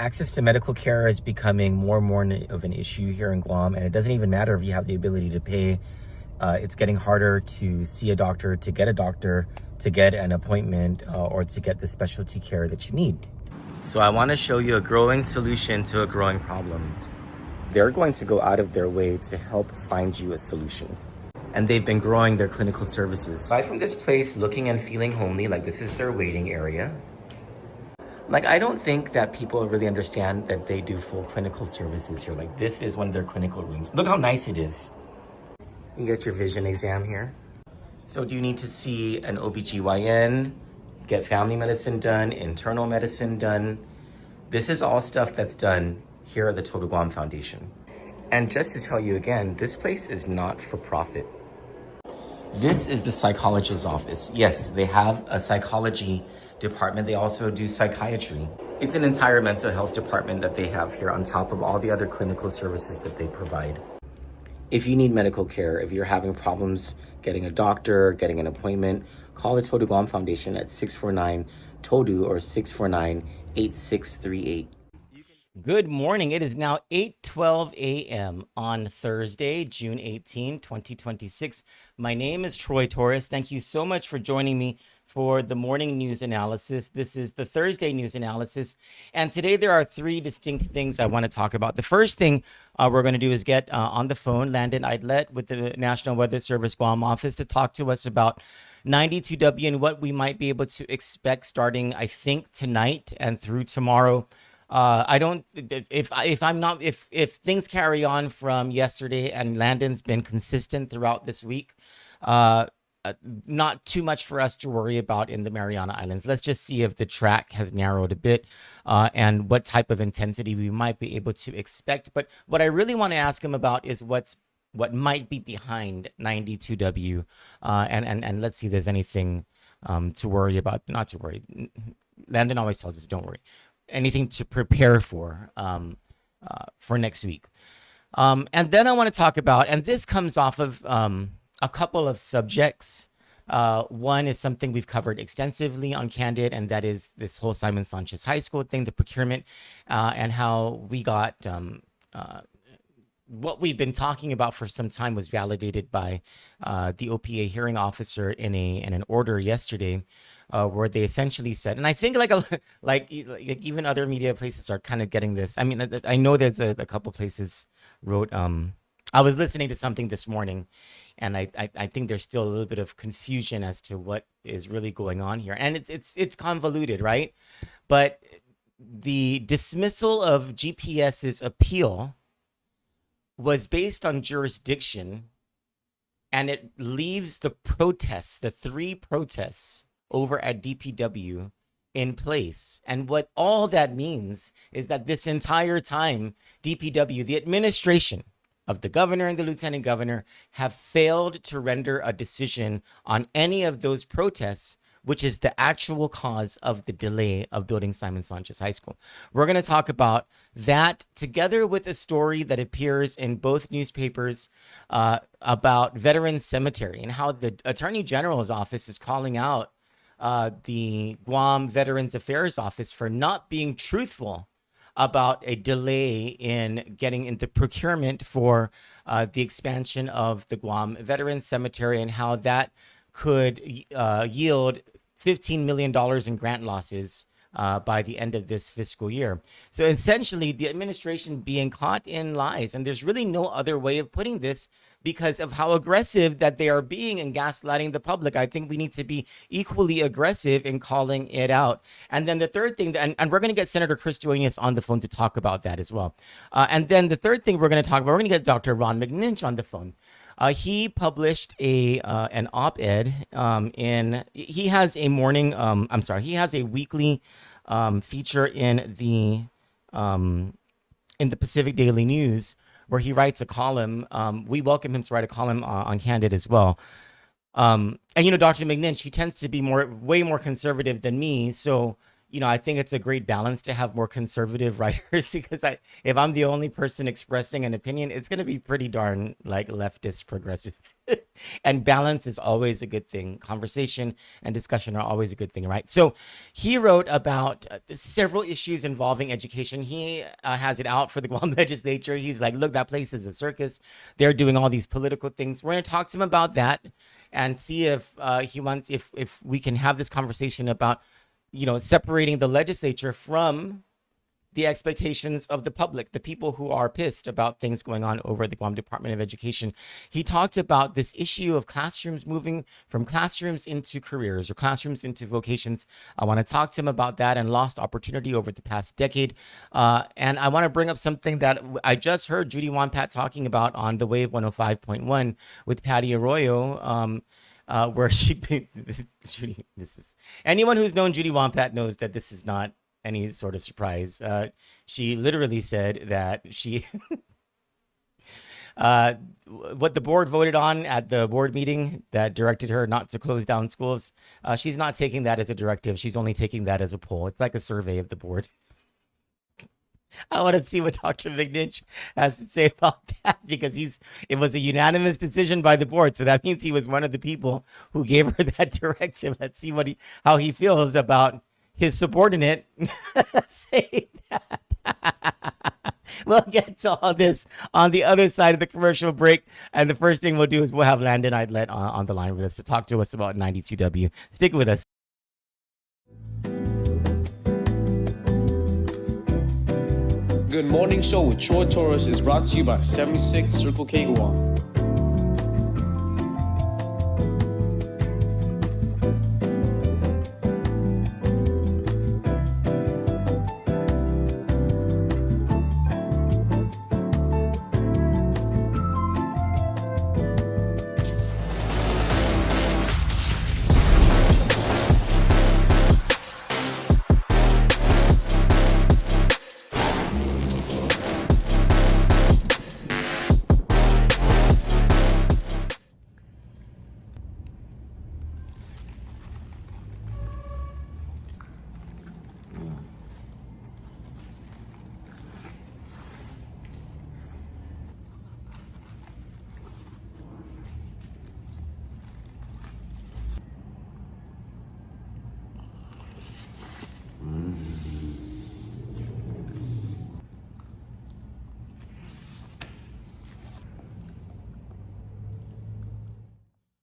Access to medical care is becoming more and more of an issue here in Guam, and it doesn't even matter if you have the ability to pay. It's getting harder to see a doctor, to get an appointment, or to get the specialty care that you need. So I want to show you a growing solution to a growing problem. They're going to go out of their way to help find you a solution. And they've been growing their clinical services. Aside from this place looking and feeling homely, like this is their waiting area. Like, I don't think that people really understand that they do full clinical services here. Like, this is one of their clinical rooms. Look how nice it is. You get your vision exam here. So do you need to see an OBGYN, get family medicine done, internal medicine done? This is all stuff that's done here at the Total Guam Foundation. And just to tell you again, this place is not for profit. This is the psychologist's office. Yes, they have a psychology department. They also do psychiatry. It's an entire mental health department that they have here on top of all the other clinical services that they provide. If you need medical care, if you're having problems getting a doctor, getting an appointment, call the Todu Guam Foundation at 649-TODU or 649-8638. Good morning. It is now 8:12 a.m. on Thursday, June 18, 2026. My name is Troy Torres. Thank you so much for joining me for the morning news analysis. This is the Thursday news analysis. And today there are three distinct things I want to talk about. The first thing we're going to do is get on the phone Landon Aydlett with the National Weather Service Guam office to talk to us about 92W and what we might be able to expect starting, I think, tonight and through tomorrow. If things carry on from yesterday and Landon's been consistent throughout this week, not too much for us to worry about in the Mariana Islands. Let's just see if the track has narrowed a bit and what type of intensity we might be able to expect. But what I really want to ask him about is what might be behind 92W, and let's see if there's anything to worry about. Not to worry. Landon always tells us, don't worry. Anything to prepare for next week. And then I want to talk about, and this comes off of a couple of subjects. One is something we've covered extensively on Kandit, and that is this whole Simon Sanchez High School thing, the procurement, and how we got what we've been talking about for some time was validated by the OPA hearing officer in an order yesterday. Where they essentially said, and I think like even other media places are kind of getting this. I mean, I know there's a couple places wrote. I was listening to something this morning, and I think there's still a little bit of confusion as to what is really going on here, and it's convoluted, right? But the dismissal of GPS's appeal was based on jurisdiction, and it leaves the protests, the three protests over at DPW in place. And what all that means is that this entire time, DPW, the administration of the governor and the lieutenant governor, have failed to render a decision on any of those protests, which is the actual cause of the delay of building Simon Sanchez High School. We're going to talk about that together with a story that appears in both newspapers about Veterans Cemetery and how the Attorney General's office is calling out the Guam Veterans Affairs Office for not being truthful about a delay in getting into procurement for the expansion of the Guam Veterans Cemetery and how that could yield $15 million in grant losses by the end of this fiscal year. So essentially, the administration being caught in lies, and there's really no other way of putting this because of how aggressive that they are being in gaslighting the public. I think we need to be equally aggressive in calling it out. And then the third thing, and we're going to get Senator Chris Duenas on the phone to talk about that as well. And then the third thing we're going to talk about, we're going to get Dr. Ron McNinch on the phone. He published an op-ed he has a morning, he has a weekly feature in the Pacific Daily News where he writes a column. We welcome him to write a column on Kandit as well. And, Dr. McNinch, he tends to be way more conservative than me. So, I think it's a great balance to have more conservative writers because if I'm the only person expressing an opinion, it's going to be pretty darn like leftist progressive. And balance is always a good thing. Conversation and discussion are always a good thing, right? So he wrote about several issues involving education. He has it out for the Guam legislature. He's like, look, that place is a circus. They're doing all these political things. We're going to talk to him about that and see if he wants, if we can have this conversation about, separating the legislature from the expectations of the public, the people who are pissed about things going on over at the Guam Department of Education. He talked about this issue of classrooms moving from classrooms into careers or classrooms into vocations. I want to talk to him about that and lost opportunity over the past decade. And I want to bring up something that I just heard Judy Wampat talking about on the Wave 105.1 with Patty Arroyo. Where Judy, this is, anyone who's known Judy Wampat knows that this is not any sort of surprise. She literally said that she, what the board voted on at the board meeting that directed her not to close down schools, she's not taking that as a directive. She's only taking that as a poll. It's like a survey of the board. I want to see what Dr. McNinch has to say about that, because it was a unanimous decision by the board. So that means he was one of the people who gave her that directive. Let's see how he feels about his subordinate saying that. We'll get to all this on the other side of the commercial break. And the first thing we'll do is we'll have Landon Aydlett on the line with us to talk to us about 92W. Stick with us. Good Morning Show with Troy Torres is brought to you by 76 Circle K Guam.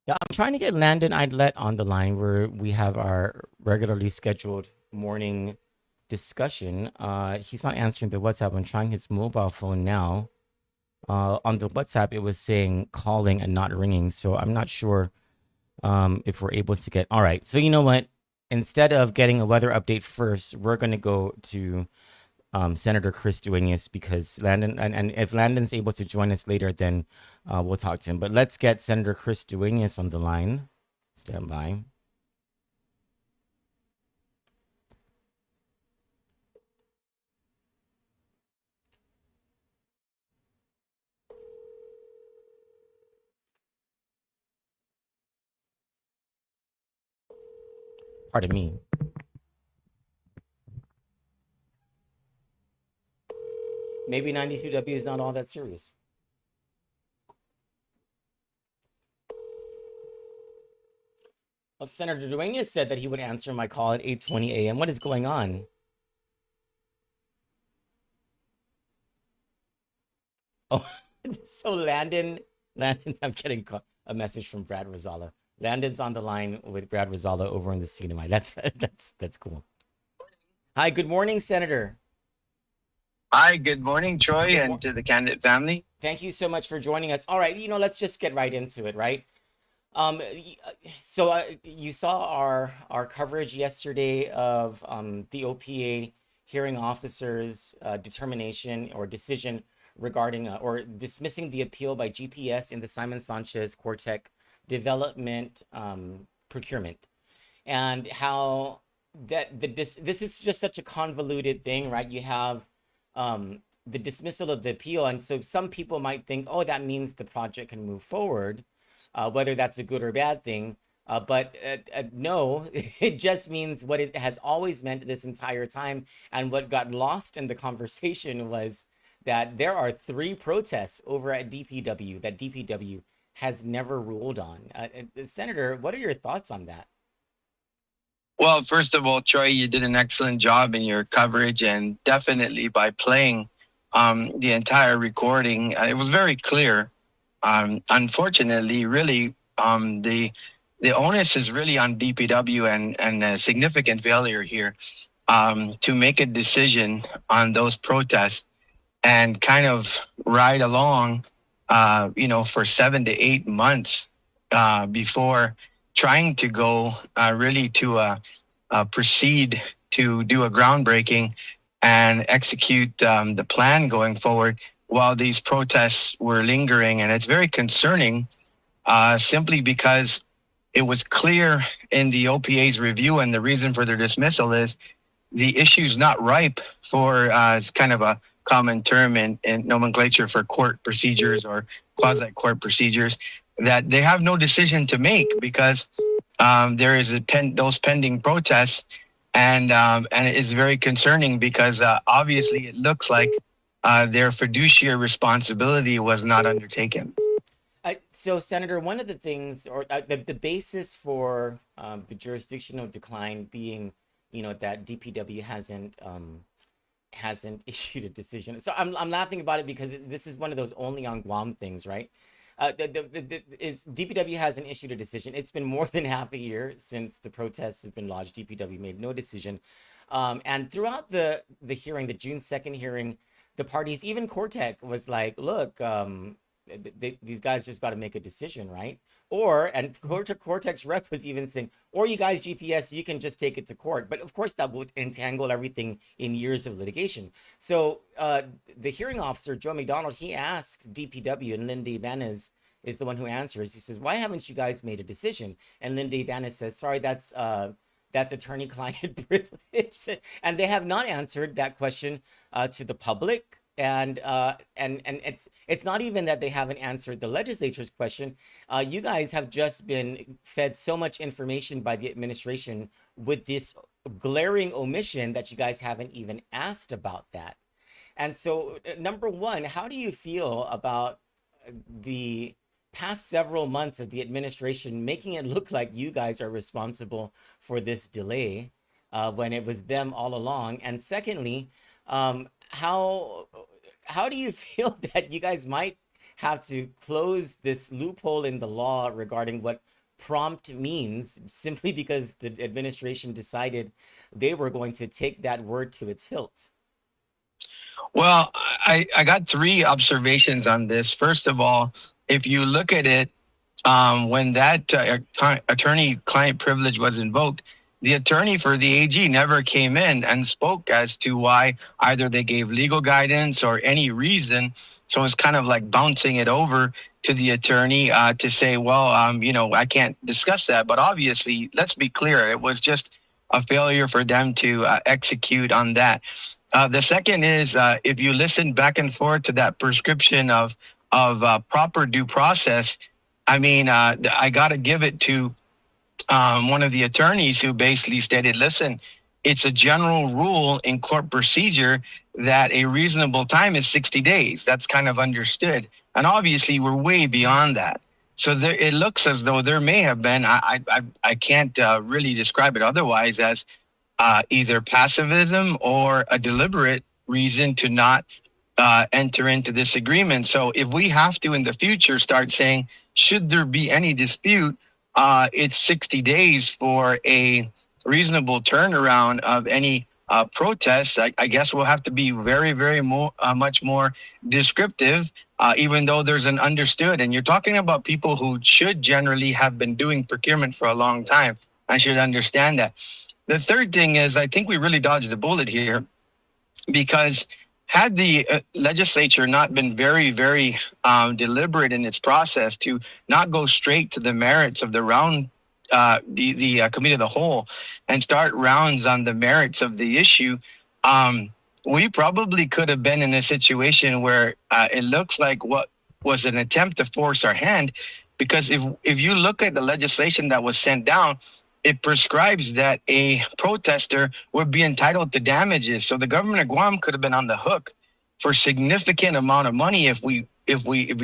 Yeah, I'm trying to get Landon Aydlett on the line where we have our regularly scheduled morning discussion. He's not answering the WhatsApp. I'm trying his mobile phone now. On the WhatsApp, it was saying calling and not ringing. So I'm not sure if we're able to get. All right. So you know what? Instead of getting a weather update first, we're going to go to Senator Chris Duenas, because Landon, and if Landon's able to join us later, then we'll talk to him. But let's get Senator Chris Duenas on the line. Stand by. Pardon me. Maybe 92W is not all that serious. Well, Senator Duenas said that he would answer my call at 8:20 a.m. What is going on? Oh, so Landon, I'm getting a message from Brad Rosala. Landon's on the line with Brad Rosala over in the CNMI. That's cool. Hi, good morning, Senator. Hi, good morning, Troy, and to the Kandit family. Thank you so much for joining us. All right, let's just get right into it, right? So you saw our coverage yesterday of the OPA hearing officer's determination or decision regarding or dismissing the appeal by GPS in the Simon Sanchez Quartec development procurement, and how that this is just such a convoluted thing, right? You have the dismissal of the appeal, and so some people might think, oh, that means the project can move forward, whether that's a good or bad thing. But no, it just means what it has always meant this entire time. And what got lost in the conversation was that there are 3 protests over at DPW that DPW has never ruled on. Senator, what are your thoughts on that? Well, first of all, Troy, you did an excellent job in your coverage, and definitely by playing the entire recording, it was very clear. Unfortunately, really, the onus is really on DPW and a significant failure here to make a decision on those protests and kind of ride along, for 7 to 8 months before trying to go really to proceed to do a groundbreaking and execute the plan going forward while these protests were lingering. And it's very concerning simply because it was clear in the OPA's review, and the reason for their dismissal is the issue's not ripe for it's kind of a common term in nomenclature for court procedures or quasi-court procedures, that they have no decision to make because there is those pending protests, and it is very concerning because obviously it looks like their fiduciary responsibility was not undertaken. So, Senator, one of the things, or the basis for the jurisdictional decline being, that DPW hasn't issued a decision. So I'm laughing about it because this is one of those only on Guam things, right? DPW hasn't issued a decision. It's been more than half a year since the protests have been lodged. DPW made no decision. And throughout the hearing, the June 2nd hearing, the parties, even Cortec was like, look, these guys just got to make a decision, right? And Cortec's rep was even saying, or you guys, GPS, you can just take it to court. But of course, that would entangle everything in years of litigation. So the hearing officer, Joe McDonald, he asked DPW, and Linda Ibanez is the one who answers. He says, why haven't you guys made a decision? And Linda Ibanez says, sorry, that's attorney-client privilege. And they have not answered that question to the public. And it's not even that they haven't answered the legislature's question. You guys have just been fed so much information by the administration with this glaring omission that you guys haven't even asked about that. And so, number one, how do you feel about the past several months of the administration making it look like you guys are responsible for this delay when it was them all along? And secondly, how do you feel that you guys might have to close this loophole in the law regarding what prompt means simply because the administration decided they were going to take that word to its hilt? Well, I got three observations on this. First of all, if you look at it, when that attorney-client privilege was invoked, the attorney for the AG never came in and spoke as to why either they gave legal guidance or any reason. So it's kind of like bouncing it over to the attorney to say, well, I can't discuss that. But obviously, let's be clear, it was just a failure for them to execute on that. The second is if you listen back and forth to that prescription of proper due process, I got to give it to one of the attorneys who basically stated, listen, it's a general rule in court procedure that a reasonable time is 60 days. That's kind of understood. And obviously, we're way beyond that. So it looks as though there may have been, I can't really describe it otherwise, as either passivism or a deliberate reason to not enter into this agreement. So if we have to in the future start saying, should there be any dispute, it's 60 days for a reasonable turnaround of any protests. I guess we'll have to be very, very much more descriptive, even though there's an understood. And you're talking about people who should generally have been doing procurement for a long time. I should understand that. The third thing is, I think we really dodged a bullet here, because had the legislature not been very, very deliberate in its process to not go straight to the merits of the round, the committee of the whole, and start rounds on the merits of the issue, we probably could have been in a situation where it looks like what was an attempt to force our hand. Because if you look at the legislation that was sent down, it prescribes that a protester would be entitled to damages. So the government of Guam could have been on the hook for significant amount of money if we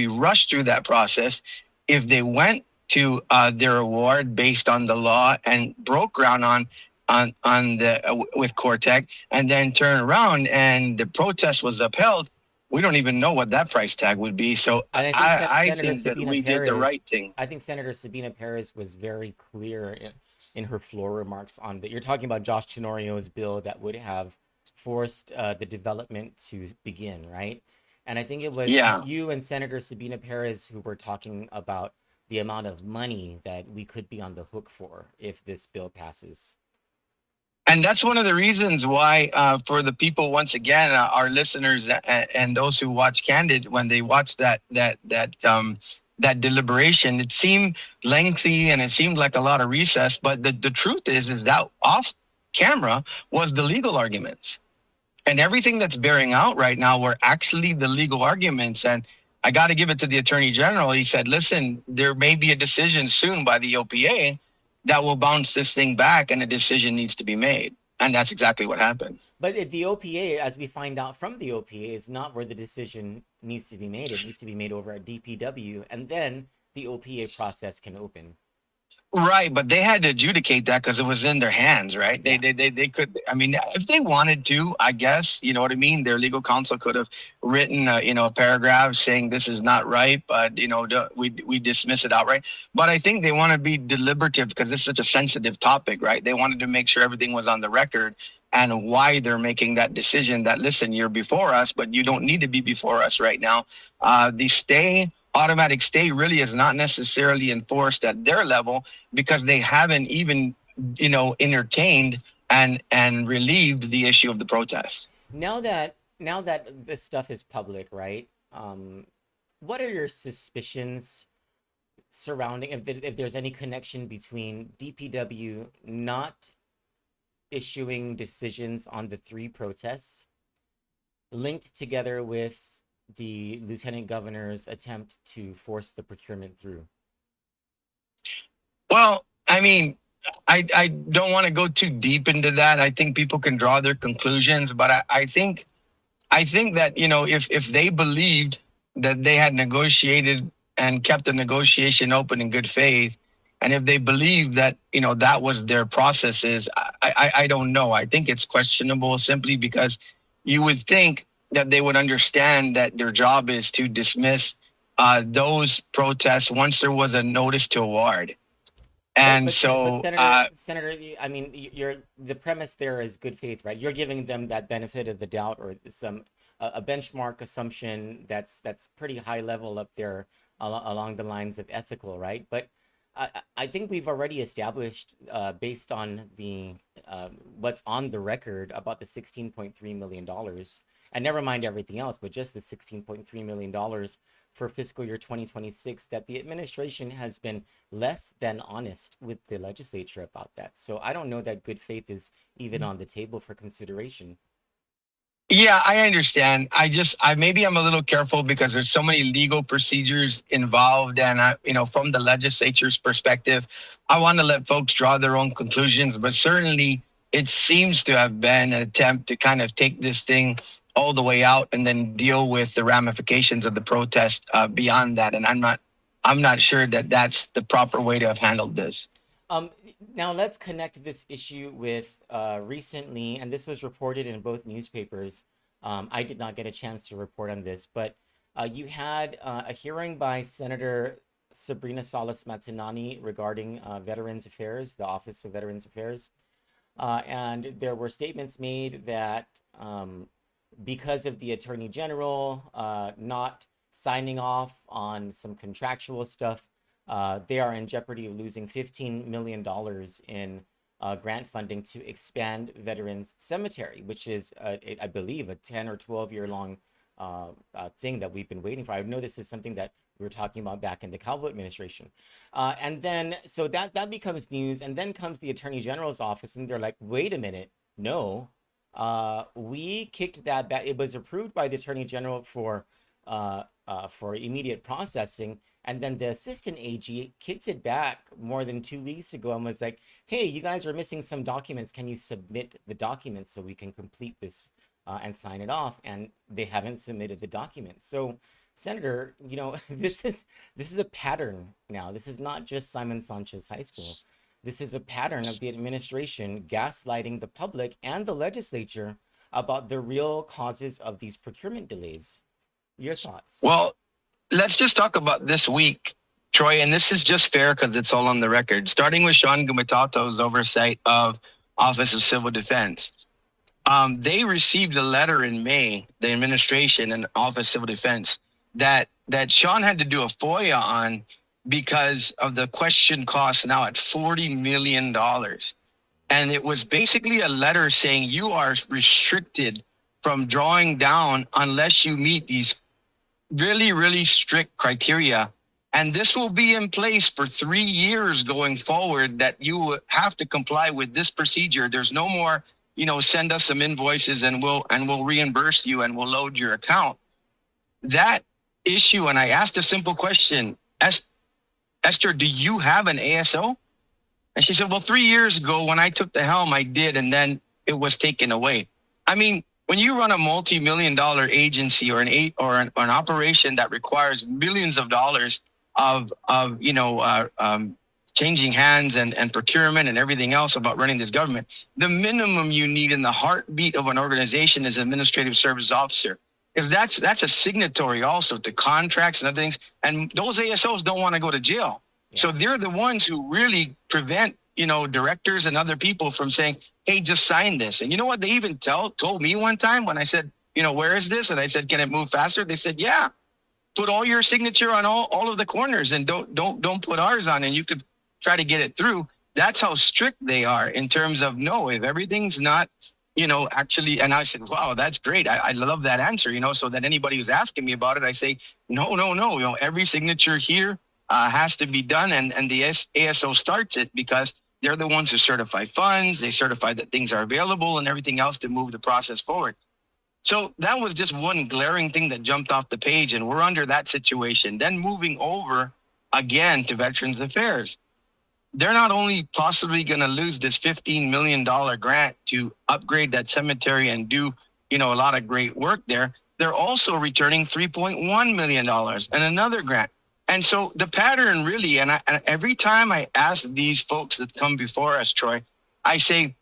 rushed through that process if they went to their award based on the law and broke ground on the with Cortec, and then turn around and the protest was upheld, we don't even know what that price tag would be. So And I think I Senator think that Sabina we did the Perez, right thing. I think Senator Sabina Perez was very clear in her floor remarks on that. You're talking about Josh Tenorio's bill that would have forced the development to begin, right? And I think it was Yeah. you and Senator Sabina Perez who were talking about the amount of money that we could be on the hook for if this bill passes. And that's one of the reasons why, for the people, once again, our listeners and those who watch Kandit, when they watch that deliberation, it seemed lengthy and it seemed like a lot of recess. But the truth is that off camera was the legal arguments, and everything that's bearing out right now were actually the legal arguments. And I got to give it to the Attorney General. He said, "Listen, there may be a decision soon by the OPA that will bounce this thing back, and a decision needs to be made." And that's exactly what happened. But the OPA, as we find out from the OPA, is not where the decision needs to be made. It needs to be made over at DPW, and then the OPA process can open. Right, but they had to adjudicate that because it was in their hands, right? Yeah. They could. I mean, if they wanted to, I guess, you know what I mean. Their legal counsel could have written, a paragraph saying this is not right, but we dismiss it outright. But I think they want to be deliberative because this is such a sensitive topic, right? They wanted to make sure everything was on the record and why they're making that decision. That listen, you're before us, but you don't need to be before us right now. The automatic stay really is not necessarily enforced at their level because they haven't even entertained and relieved the issue of the protest. Now that this stuff is public, right? What are your suspicions surrounding if there's any connection between DPW not issuing decisions on the 3 protests linked together with the lieutenant governor's attempt to force the procurement through? Well, I mean, I don't want to go too deep into that. I think people can draw their conclusions, but I think that if they believed that they had negotiated and kept the negotiation open in good faith, and if they believed that that was their processes, I don't know. I think it's questionable simply because you would think that they would understand that their job is to dismiss those protests once there was a notice to award. And so, Senator, I mean, the premise there is good faith, right? You're giving them that benefit of the doubt or a benchmark assumption that's pretty high level up there along the lines of ethical, right? But I think we've already established, based on the what's on the record about the $16.3 million, and never mind everything else, but just the $16.3 million for fiscal year 2026, that the administration has been less than honest with the legislature about that. So I don't know that good faith is even on the table for consideration. Yeah, I understand. Maybe I'm a little careful because there's so many legal procedures involved, and from the legislature's perspective, I want to let folks draw their own conclusions. But certainly, it seems to have been an attempt to kind of take this thing all the way out and then deal with the ramifications of the protest beyond that. And I'm not sure that that's the proper way to have handled this. Now let's connect this issue with recently, and this was reported in both newspapers. I did not get a chance to report on this, but you had a hearing by Senator Sabrina Salas Matinani regarding Veterans Affairs, the Office of Veterans Affairs. And there were statements made that because of the Attorney General not signing off on some contractual stuff, they are in jeopardy of losing $15 million in grant funding to expand Veterans Cemetery, which is, I believe, a 10 or 12-year long thing that we've been waiting for. I know this is something that we were talking about back in the Calvo administration. And then, so that becomes news. And then comes the Attorney General's office, and they're like, wait a minute, no. We kicked that back. It was approved by the Attorney General for immediate processing. And then the assistant AG kicked it back more than 2 weeks ago and was like, hey, you guys are missing some documents. Can you submit the documents so we can complete this and sign it off? And they haven't submitted the documents. So Senator, this is a pattern now. This is not just Simon Sanchez High School. This is a pattern of the administration gaslighting the public and the legislature about the real causes of these procurement delays. Your thoughts? Well, let's just talk about this week, Troy, and this is just fair because it's all on the record. Starting with Sean Gumatato's oversight of Office of Civil Defense. They received a letter in May, the administration and Office of Civil Defense, that Sean had to do a FOIA on because of the question cost now at $40 million. And it was basically a letter saying you are restricted from drawing down unless you meet these really, really strict criteria. And this will be in place for 3 years going forward, that you will have to comply with this procedure. There's no more, send us some invoices and we'll reimburse you and we'll load your account. That issue, and I asked a simple question, Esther, do you have an ASO? And she said, well, 3 years ago when I took the helm, I did, and then it was taken away. I mean, when you run a multi-million-dollar agency or an operation that requires millions of dollars of changing hands and procurement and everything else about running this government, the minimum you need in the heartbeat of an organization is administrative service officer, because that's a signatory also to contracts and other things. And those ASOs don't want to go to jail. Yeah. So they're the ones who really prevent, directors and other people from saying, hey, just sign this. And you know what? They even told me one time when I said, where is this? And I said, can it move faster? They said, yeah, put all your signature on all of the corners and don't put ours on, and you could try to get it through. That's how strict they are in terms of, no, if everything's not, actually. And I said, wow, that's great. I love that answer, so that anybody who's asking me about it, I say, no, every signature here has to be done. And the ASO starts it because they're the ones who certify funds. They certify that things are available and everything else to move the process forward. So that was just one glaring thing that jumped off the page, and we're under that situation. Then moving over again to Veterans Affairs. They're not only possibly going to lose this $15 million grant to upgrade that cemetery and do, a lot of great work there. They're also returning $3.1 million and another grant. And so the pattern really, and every time I ask these folks that come before us, Troy, I say,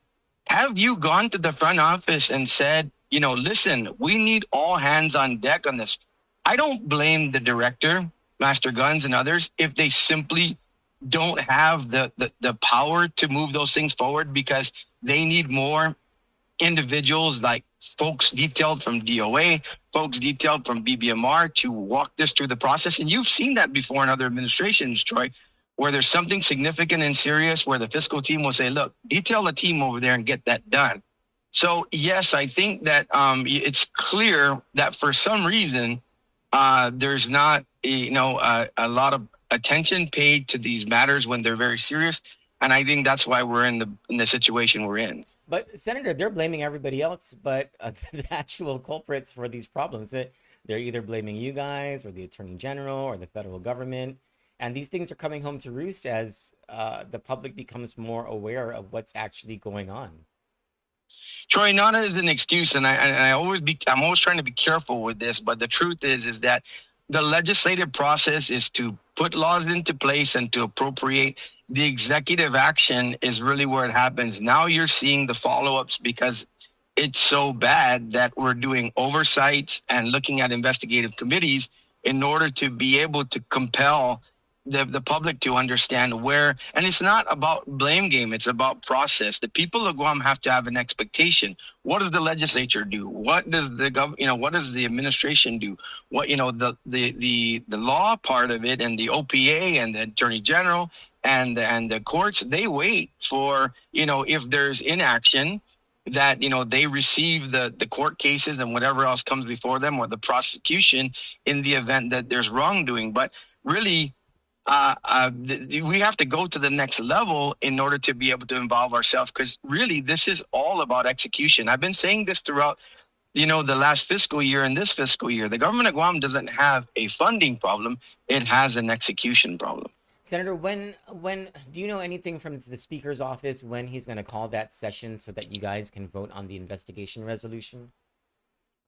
have you gone to the front office and said, listen, we need all hands on deck on this? I don't blame the director, Master Guns and others, if they simply don't have the power to move those things forward, because they need more individuals like folks detailed from DOA, folks detailed from BBMR to walk this through the process. And you've seen that before in other administrations, Troy, where there's something significant and serious where the fiscal team will say, look, detail the team over there and get that done. So yes, I think that it's clear that for some reason there's not a lot of attention paid to these matters when they're very serious, and I think that's why we're in the situation we're in. But Senator, they're blaming everybody else, but the actual culprits for these problems, they're either blaming you guys or the Attorney General or the federal government, and these things are coming home to roost as the public becomes more aware of what's actually going on. Troy, not as an excuse, and I'm always trying to be careful with this, but the truth is that the legislative process is to put laws into place and to appropriate. The executive action is really where it happens. Now you're seeing the follow-ups because it's so bad that we're doing oversights and looking at investigative committees in order to be able to compel the public to understand where, and it's not about blame game, it's about process. The people of Guam have to have an expectation. What does the legislature do? What does what does the administration do? What, the law part of it, and the OPA and the Attorney General and the courts, they wait for, if there's inaction, that, they receive the court cases and whatever else comes before them, or the prosecution in the event that there's wrongdoing. But really, we have to go to the next level in order to be able to involve ourselves, because really this is all about execution. I've been saying this throughout, the last fiscal year and this fiscal year. The government of Guam doesn't have a funding problem. It has an execution problem. Senator, when do you know anything from the Speaker's office when he's going to call that session so that you guys can vote on the investigation resolution?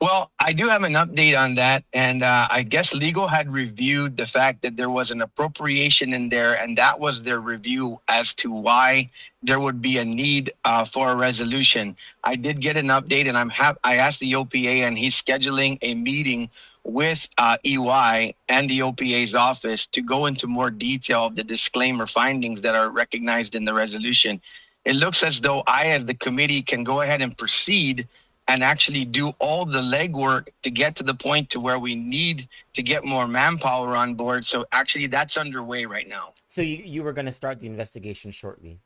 Well, I do have an update on that. And I guess legal had reviewed the fact that there was an appropriation in there, and that was their review as to why there would be a need for a resolution. I did get an update, and I asked the OPA, and he's scheduling a meeting with EY and the OPA's office to go into more detail of the disclaimer findings that are recognized in the resolution. It looks as though I, as the committee, can go ahead and proceed and actually do all the legwork to get to the point to where we need to get more manpower on board. So actually that's underway right now. So you were going to start the investigation shortly.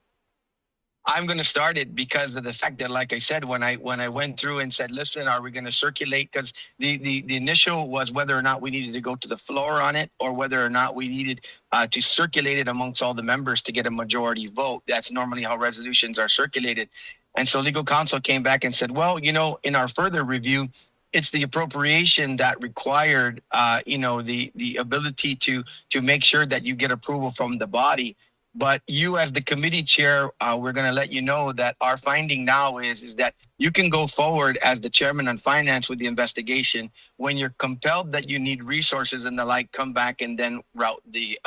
I'm going to start it because of the fact that, like I said, when I went through and said, listen, are we going to circulate? Because the initial was whether or not we needed to go to the floor on it, or whether or not we needed to circulate it amongst all the members to get a majority vote. That's normally how resolutions are circulated. And so legal counsel came back and said, well, in our further review, it's the appropriation that required, the ability to make sure that you get approval from the body. But you, as the committee chair, we're going to let you know that our finding now is that you can go forward as the chairman on finance with the investigation. When you're compelled that you need resources and the like, come back and then route the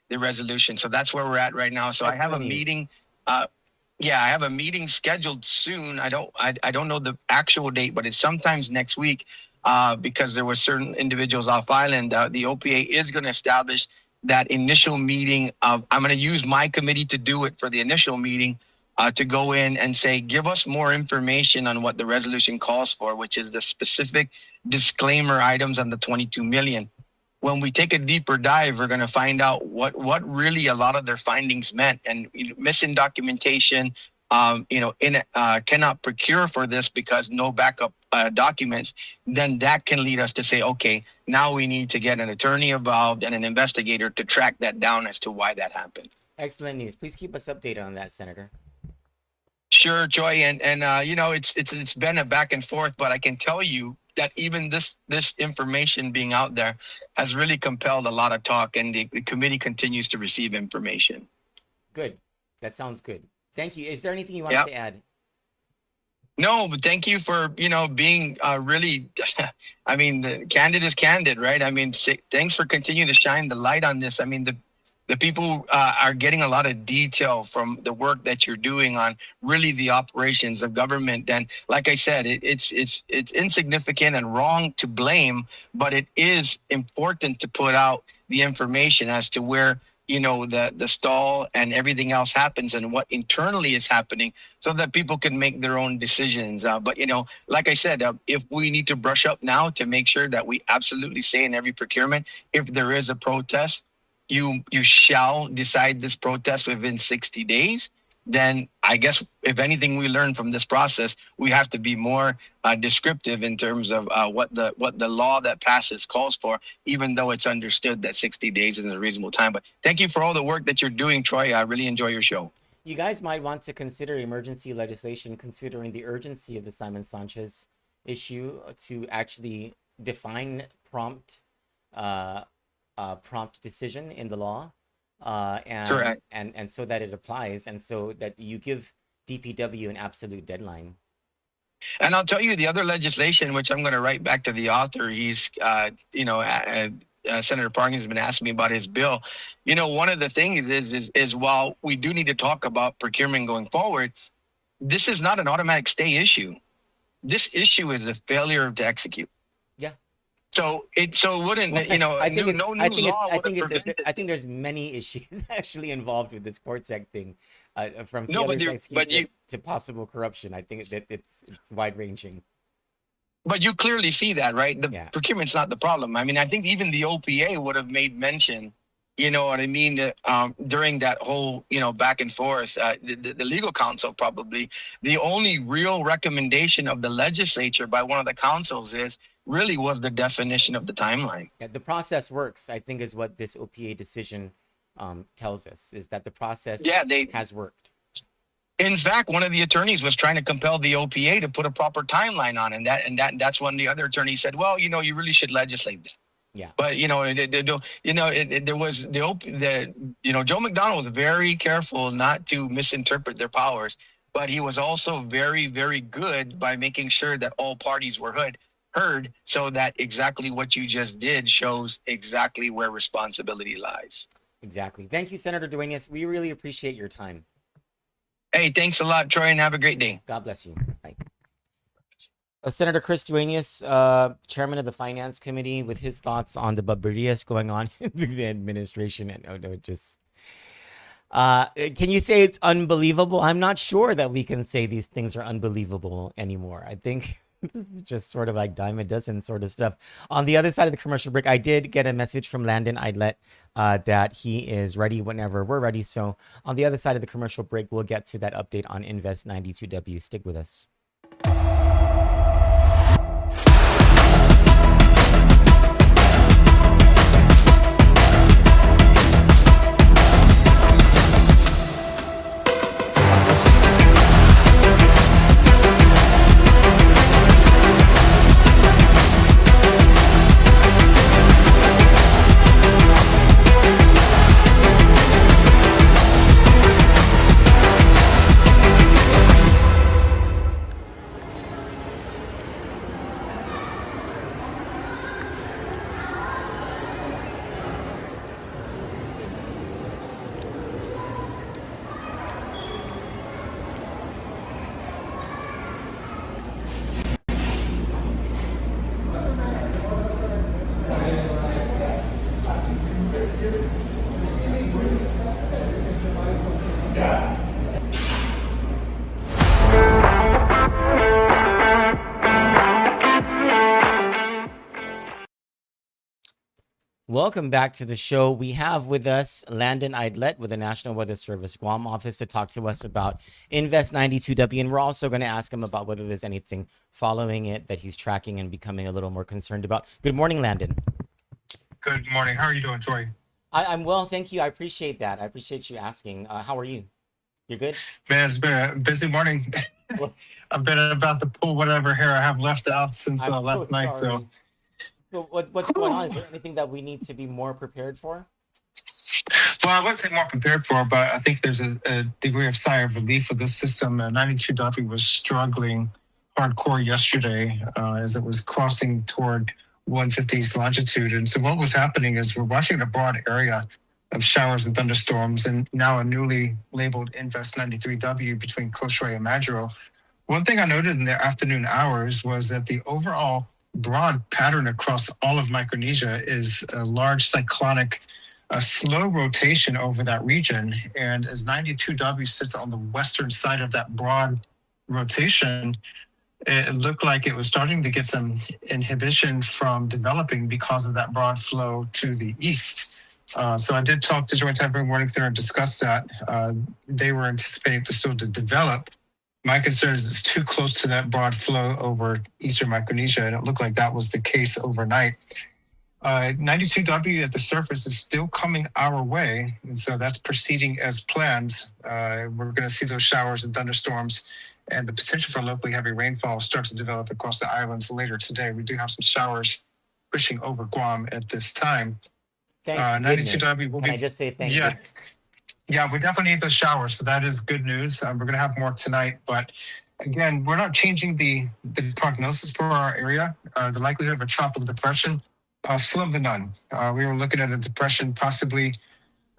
resolution. So that's where we're at right now. So I have a meeting. I have a meeting scheduled soon. I don't know the actual date, but it's sometimes next week because there were certain individuals off island. The OPA is going to establish that initial meeting I'm going to use my committee to do it for the initial meeting to go in and say, give us more information on what the resolution calls for, which is the specific disclaimer items on the 22 million. When we take a deeper dive, we're going to find out what really a lot of their findings meant. And missing documentation, cannot procure for this because no backup documents, then that can lead us to say, okay, now we need to get an attorney involved and an investigator to track that down as to why that happened. Excellent news. Please keep us updated on that, Senator. Sure, Joy. And it's been a back and forth, but I can tell you that even this information being out there has really compelled a lot of talk, and the committee continues to receive information. Good. That sounds good. Thank you. Is there anything you wanted to add? No, but thank you for, being really, I mean, the candid is candid, right? I mean, thanks for continuing to shine the light on this. I mean, the people are getting a lot of detail from the work that you're doing on really the operations of government. And like I said, it's insignificant and wrong to blame, but it is important to put out the information as to where the stall and everything else happens and what internally is happening so that people can make their own decisions. But, like I said, if we need to brush up now to make sure that we absolutely say in every procurement, if there is a protest, you shall decide this protest within 60 days. Then I guess if anything we learn from this process, we have to be more descriptive in terms of what the law that passes calls for, even though it's understood that 60 days isn't a reasonable time. But thank you for all the work that you're doing, Troy. I really enjoy your show. You guys might want to consider emergency legislation, considering the urgency of the Simon Sanchez issue, to actually define prompt decision in the law. Correct. And so that it applies, and so that you give DPW an absolute deadline. And I'll tell you the other legislation, which I'm going to write back to the author. He's, Senator Parkins has been asking me about his bill. One of the things is while we do need to talk about procurement going forward, this is not an automatic stay issue. This issue is a failure to execute. Yeah. So it wouldn't, I think there's many issues actually involved with this Cortec thing, from to possible corruption. I think that it's wide ranging. But you clearly see that, right? The procurement's not the problem. I mean, I think even the OPA would have made mention, during that whole, back and forth, the legal counsel probably, the only real recommendation of the legislature by one of the councils was the definition of the timeline. Yeah, the process works, I think, is what this OPA decision tells us, is that the process has worked. In fact, one of the attorneys was trying to compel the OPA to put a proper timeline on, and that's when the other attorney said, well, you really should legislate that. Yeah. But there was Joe McDonald was very careful not to misinterpret their powers, but he was also very, very good by making sure that all parties were heard. heard, so that exactly what you just did shows exactly where responsibility lies. Exactly. Thank you, Senator Duenas. We really appreciate your time. Hey, thanks a lot, Troy, and have a great day. God bless you. Bye. Senator Chris Duenas, chairman of the Finance Committee, with his thoughts on the barbarities going on in the administration. And can you say it's unbelievable? I'm not sure that we can say these things are unbelievable anymore. I think it's just sort of like dime a dozen sort of stuff. On the other side of the commercial break, I did get a message from Landon Aydlett that he is ready whenever we're ready. So on the other side of the commercial break, we'll get to that update on Invest 92W. Stick with us. Welcome back to the show. We have with us Landon Aydlett with the National Weather Service Guam office to talk to us about Invest 92W. And we're also going to ask him about whether there's anything following it that he's tracking and becoming a little more concerned about. Good morning, Landon. Good morning. How are you doing, Troy? I'm well, thank you. I appreciate that. I appreciate you asking. How are you? You're good? Man, it's been a busy morning. I've been about to pull whatever hair I have left out since last night. Sorry. So what's going on? Is there anything that we need to be more prepared for? Well, I wouldn't say more prepared for, but I think there's a degree of sigh of relief for this system. 92W was struggling hardcore yesterday as it was crossing toward 150 longitude. And so what was happening is we're watching a broad area of showers and thunderstorms, and now a newly labeled Invest 93W between Koshway and Madro. One thing I noted in the afternoon hours was that the overall broad pattern across all of Micronesia is a large cyclonic, slow rotation over that region. And as 92W sits on the western side of that broad rotation, it looked like it was starting to get some inhibition from developing because of that broad flow to the east. So I did talk to Joint Typhoon Warning Center and discuss that. They were anticipating to still to develop. My concern is it's too close to that broad flow over eastern Micronesia, and it looked like that was the case overnight. 92W at the surface is still coming our way, and so that's proceeding as planned. We're going to see those showers and thunderstorms and the potential for locally heavy rainfall start to develop across the islands later today. We do have some showers pushing over Guam at this time. Thank 92W will Can be. I just say thank Yeah. goodness? Yeah, we definitely need those showers, so that is good news. We're going to have more tonight, but again, we're not changing the prognosis for our area. The likelihood of a tropical depression, slim to none. We were looking at a depression possibly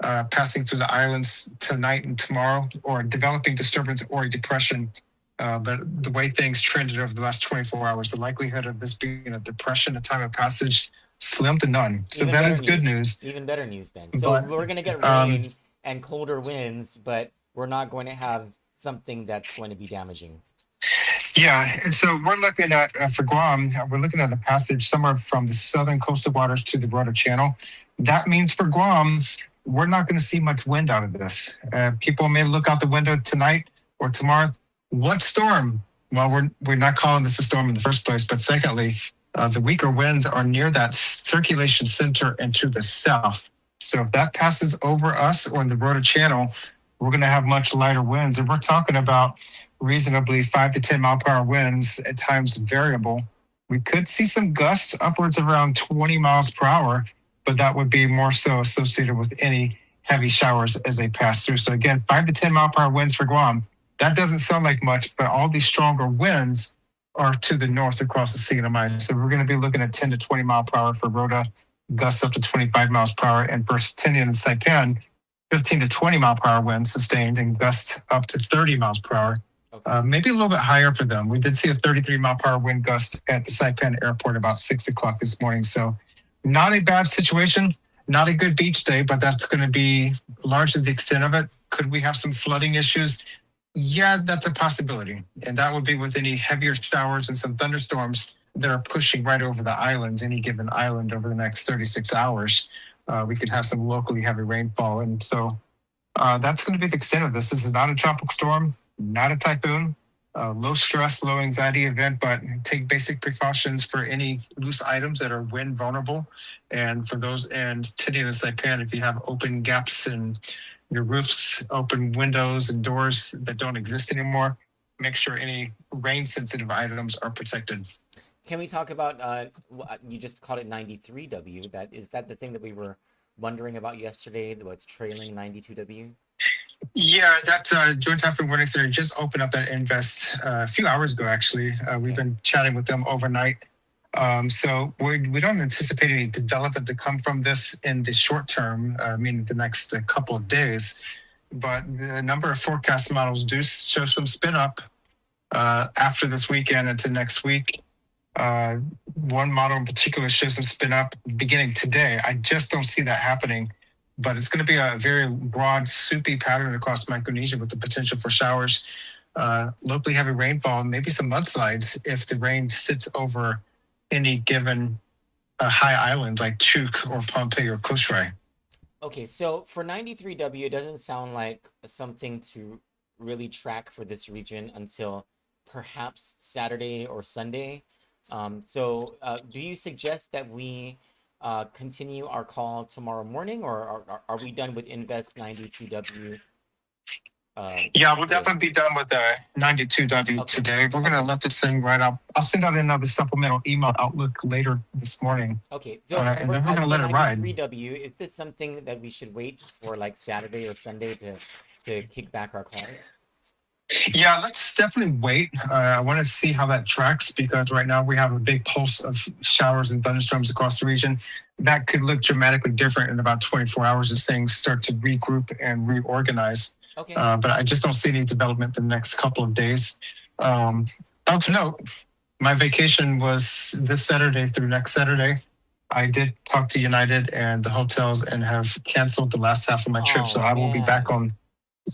passing through the islands tonight and tomorrow, or a developing disturbance or a depression. But the way things trended over the last 24 hours, the likelihood of this being a depression, a time of passage, slim to none. So Even that better is good news. Even better news then. So But, we're going to get rain and colder winds, but we're not going to have something that's going to be damaging. Yeah, and so we're looking at, for Guam, we're looking at the passage somewhere from the southern coastal waters to the broader channel. That means for Guam, we're not going to see much wind out of this. People may look out the window tonight or tomorrow. What storm? Well, we're not calling this a storm in the first place, but secondly, the weaker winds are near that circulation center and to the south. So if that passes over us or in the broader channel, we're going to have much lighter winds. And we're talking about reasonably 5 to 10 mile per hour winds, at times variable. We could see some gusts upwards of around 20 miles per hour, but that would be more so associated with any heavy showers as they pass through. So again, 5 to 10 mile per hour winds for Guam. That doesn't sound like much, but all these stronger winds are to the north across the CNMI. So we're going to be looking at 10 to 20 mile per hour for Rhoda, gusts up to 25 miles per hour, and for Tinian and Saipan, 15 to 20 mile per hour winds sustained and gusts up to 30 miles per hour. Okay. Maybe a little bit higher for them. We did see a 33 mile per hour wind gust at the Saipan airport about 6 o'clock this morning. So not a bad situation, not a good beach day, but that's going to be largely the extent of it. Could we have some flooding issues? Yeah, that's a possibility. And that would be with any heavier showers and some thunderstorms that are pushing right over the islands, any given island over the next 36 hours. We could have some locally heavy rainfall. And so that's going to be the extent of this. This is not a tropical storm, not a typhoon, low stress, low anxiety event, but take basic precautions for any loose items that are wind vulnerable. And for those in Tinian and Saipan, if you have open gaps in your roofs, open windows and doors that don't exist anymore, make sure any rain sensitive items are protected. Can we talk about, you just called it 93W. Is that the thing that we were wondering about yesterday, what's trailing 92W? Yeah, that Joint Typhoon Warning Center just opened up at Invest a few hours ago, actually. We've been chatting with them overnight. So we don't anticipate any development to come from this in the short term, meaning the next couple of days. But the number of forecast models do show some spin up after this weekend into next week. One model in particular shows some spin up beginning today. I just don't see that happening. But it's going to be a very broad, soupy pattern across Micronesia with the potential for showers, locally heavy rainfall, and maybe some mudslides if the rain sits over any given high island like Chuk or Pohnpei or Kusrai. Okay, so for 93W, it doesn't sound like something to really track for this region until perhaps Saturday or Sunday. So do you suggest that we continue our call tomorrow morning, or are we done with Invest 92W? Yeah, we'll definitely be done with the 92W today. We're going to let this thing ride up. I'll send out another supplemental email outlook later this morning. Okay, so and then we're going to let it ride. 93W, is this something that we should wait for like Saturday or Sunday to kick back our call? Yeah, let's definitely wait. I want to see how that tracks because right now we have a big pulse of showers and thunderstorms across the region. That could look dramatically different in about 24 hours as things start to regroup and reorganize. Okay. But I just don't see any development the next couple of days. Of note, my vacation was this Saturday through next Saturday. I did talk to United and the hotels and have canceled the last half of my trip. So I will be back on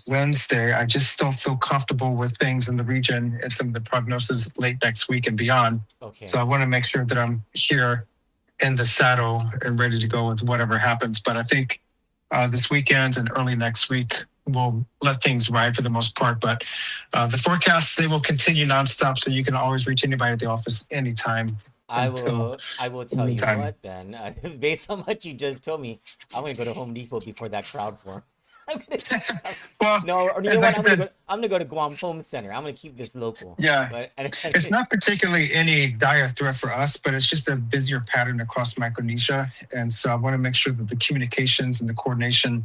Wednesday. I just don't feel comfortable with things in the region and some of the prognosis late next week and beyond. Okay. So I want to make sure that I'm here in the saddle and ready to go with whatever happens. But I think this weekend and early next week, we'll let things ride for the most part. But the forecasts, they will continue nonstop. So you can always reach anybody at the office anytime. I will tell you what then, based on what you just told me, I'm going to go to Home Depot before that crowd forms. Well, no, or you know what? I'm gonna go to Guam Home Center. I'm gonna keep this local. Yeah, but it's not particularly any dire threat for us, but it's just a busier pattern across Micronesia, and so I want to make sure that the communications and the coordination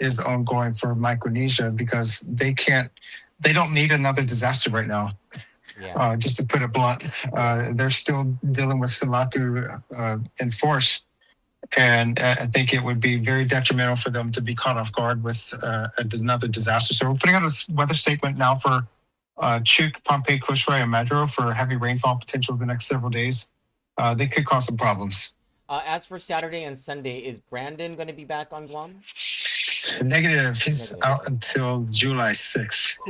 is ongoing for Micronesia because they don't need another disaster right now. Yeah. Just to put it blunt, they're still dealing with Silaku in force. And I think it would be very detrimental for them to be caught off guard with another disaster. So we're putting out a weather statement now for Chuk, Pohnpei, Kusrai, and Madro for heavy rainfall potential the next several days. They could cause some problems. As for Saturday and Sunday, is Brandon going to be back on Guam? Negative. He's out until July 6th.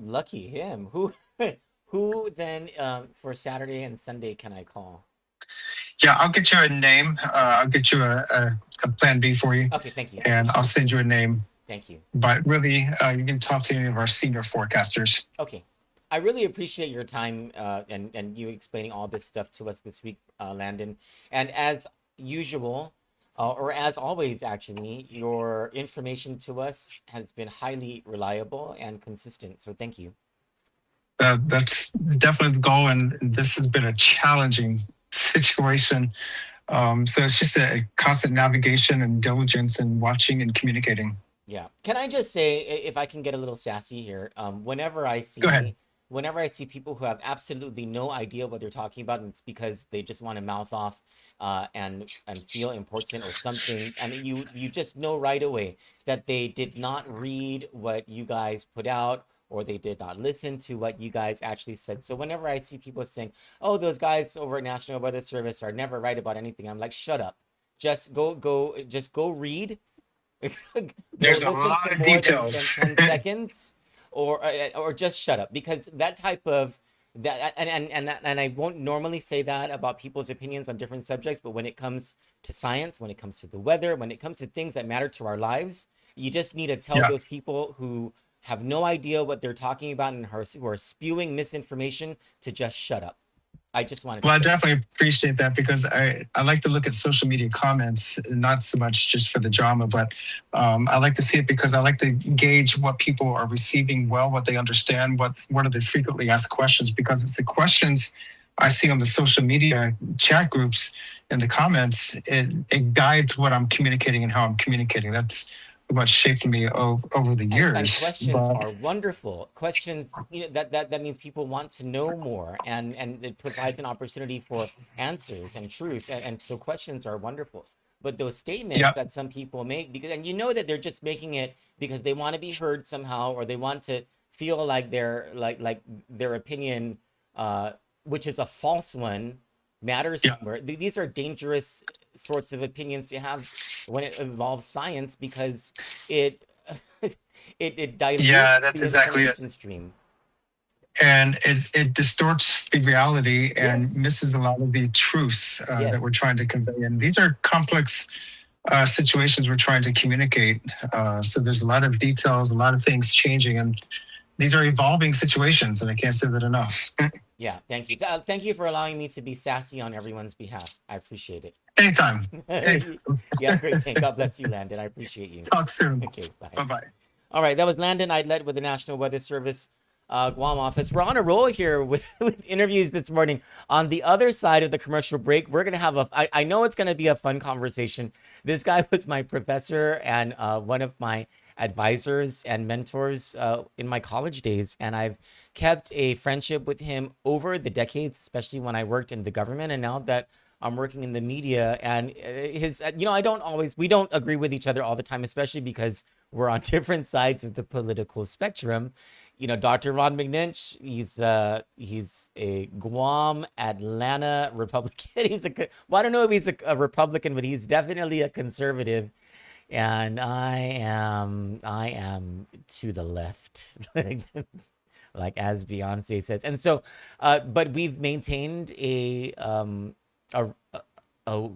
Lucky him. Who then for Saturday and Sunday can I call? Yeah, I'll get you a name. I'll get you a plan B for you. Okay, thank you. And I'll send you a name. Thank you. But really, you can talk to any of our senior forecasters. Okay. I really appreciate your time and you explaining all this stuff to us this week, Landon. And as usual, or as always, actually, your information to us has been highly reliable and consistent. So thank you. That's definitely the goal. And this has been a challenging situation. So it's just a constant navigation and diligence and watching and communicating. Yeah. Can I just say, if I can get a little sassy here, whenever I see whenever I see people who have absolutely no idea what they're talking about, and it's because they just want to mouth off and feel important or something, and you just know right away that they did not read what you guys put out, or they did not listen to what you guys actually said. So whenever I see people saying, "Oh, those guys over at National Weather Service are never right about anything," I'm like, "Shut up! Just go read." Go There's a listen lot for of more than details. 10 seconds, or just shut up, because that type of that and I won't normally say that about people's opinions on different subjects, but when it comes to science, when it comes to the weather, when it comes to things that matter to our lives, you just need to tell Yeah. those people who have no idea what they're talking about and who are spewing misinformation to just shut up. I just wanted to Well, I say that. definitely appreciate that because I like to look at social media comments, not so much just for the drama, but I like to see it because I like to gauge what people are receiving well, what they understand, what are the frequently asked questions, because it's the questions I see on the social media chat groups and the comments, it guides what I'm communicating and how I'm communicating. That's what shaped me over the And years. questions But are wonderful. Questions, that means people want to know more, and it provides an opportunity for answers and truth. And so questions are wonderful. But those statements yeah, that some people make, because and you know that they're just making it because they want to be heard somehow, or they want to feel like like their opinion, uh, which is a false one, matters yeah. somewhere. These are dangerous sorts of opinions to have when it involves science, because it it Yeah, dilutes that's the exactly it. information stream. And it distorts the reality and Yes, misses a lot of the truth that we're yes, trying to convey. And these are complex situations we're trying to communicate. So there's a lot of details, a lot of things changing, and these are evolving situations. And I can't say that enough. yeah. Thank you. Thank you for allowing me to be sassy on everyone's behalf. I appreciate Anytime. it. Anytime. You have a great day. God bless you, Landon. I appreciate you. Talk soon. Okay, bye. Bye bye. All right, that was Landon Aydlett with the National Weather Service Guam office. We're on a roll here with interviews this morning. On the other side of the commercial break, we're going to have I know it's going to be a fun conversation. This guy was my professor and one of my advisors and mentors in my college days. And I've kept a friendship with him over the decades, especially when I worked in the government. And now that I'm working in the media, and we don't agree with each other all the time, especially because we're on different sides of the political spectrum. Dr. Ron McNinch, he's a Guam, Atlanta Republican. I don't know if he's a Republican, but he's definitely a conservative. And I am to the left, like as Beyonce says. And so, but we've maintained a a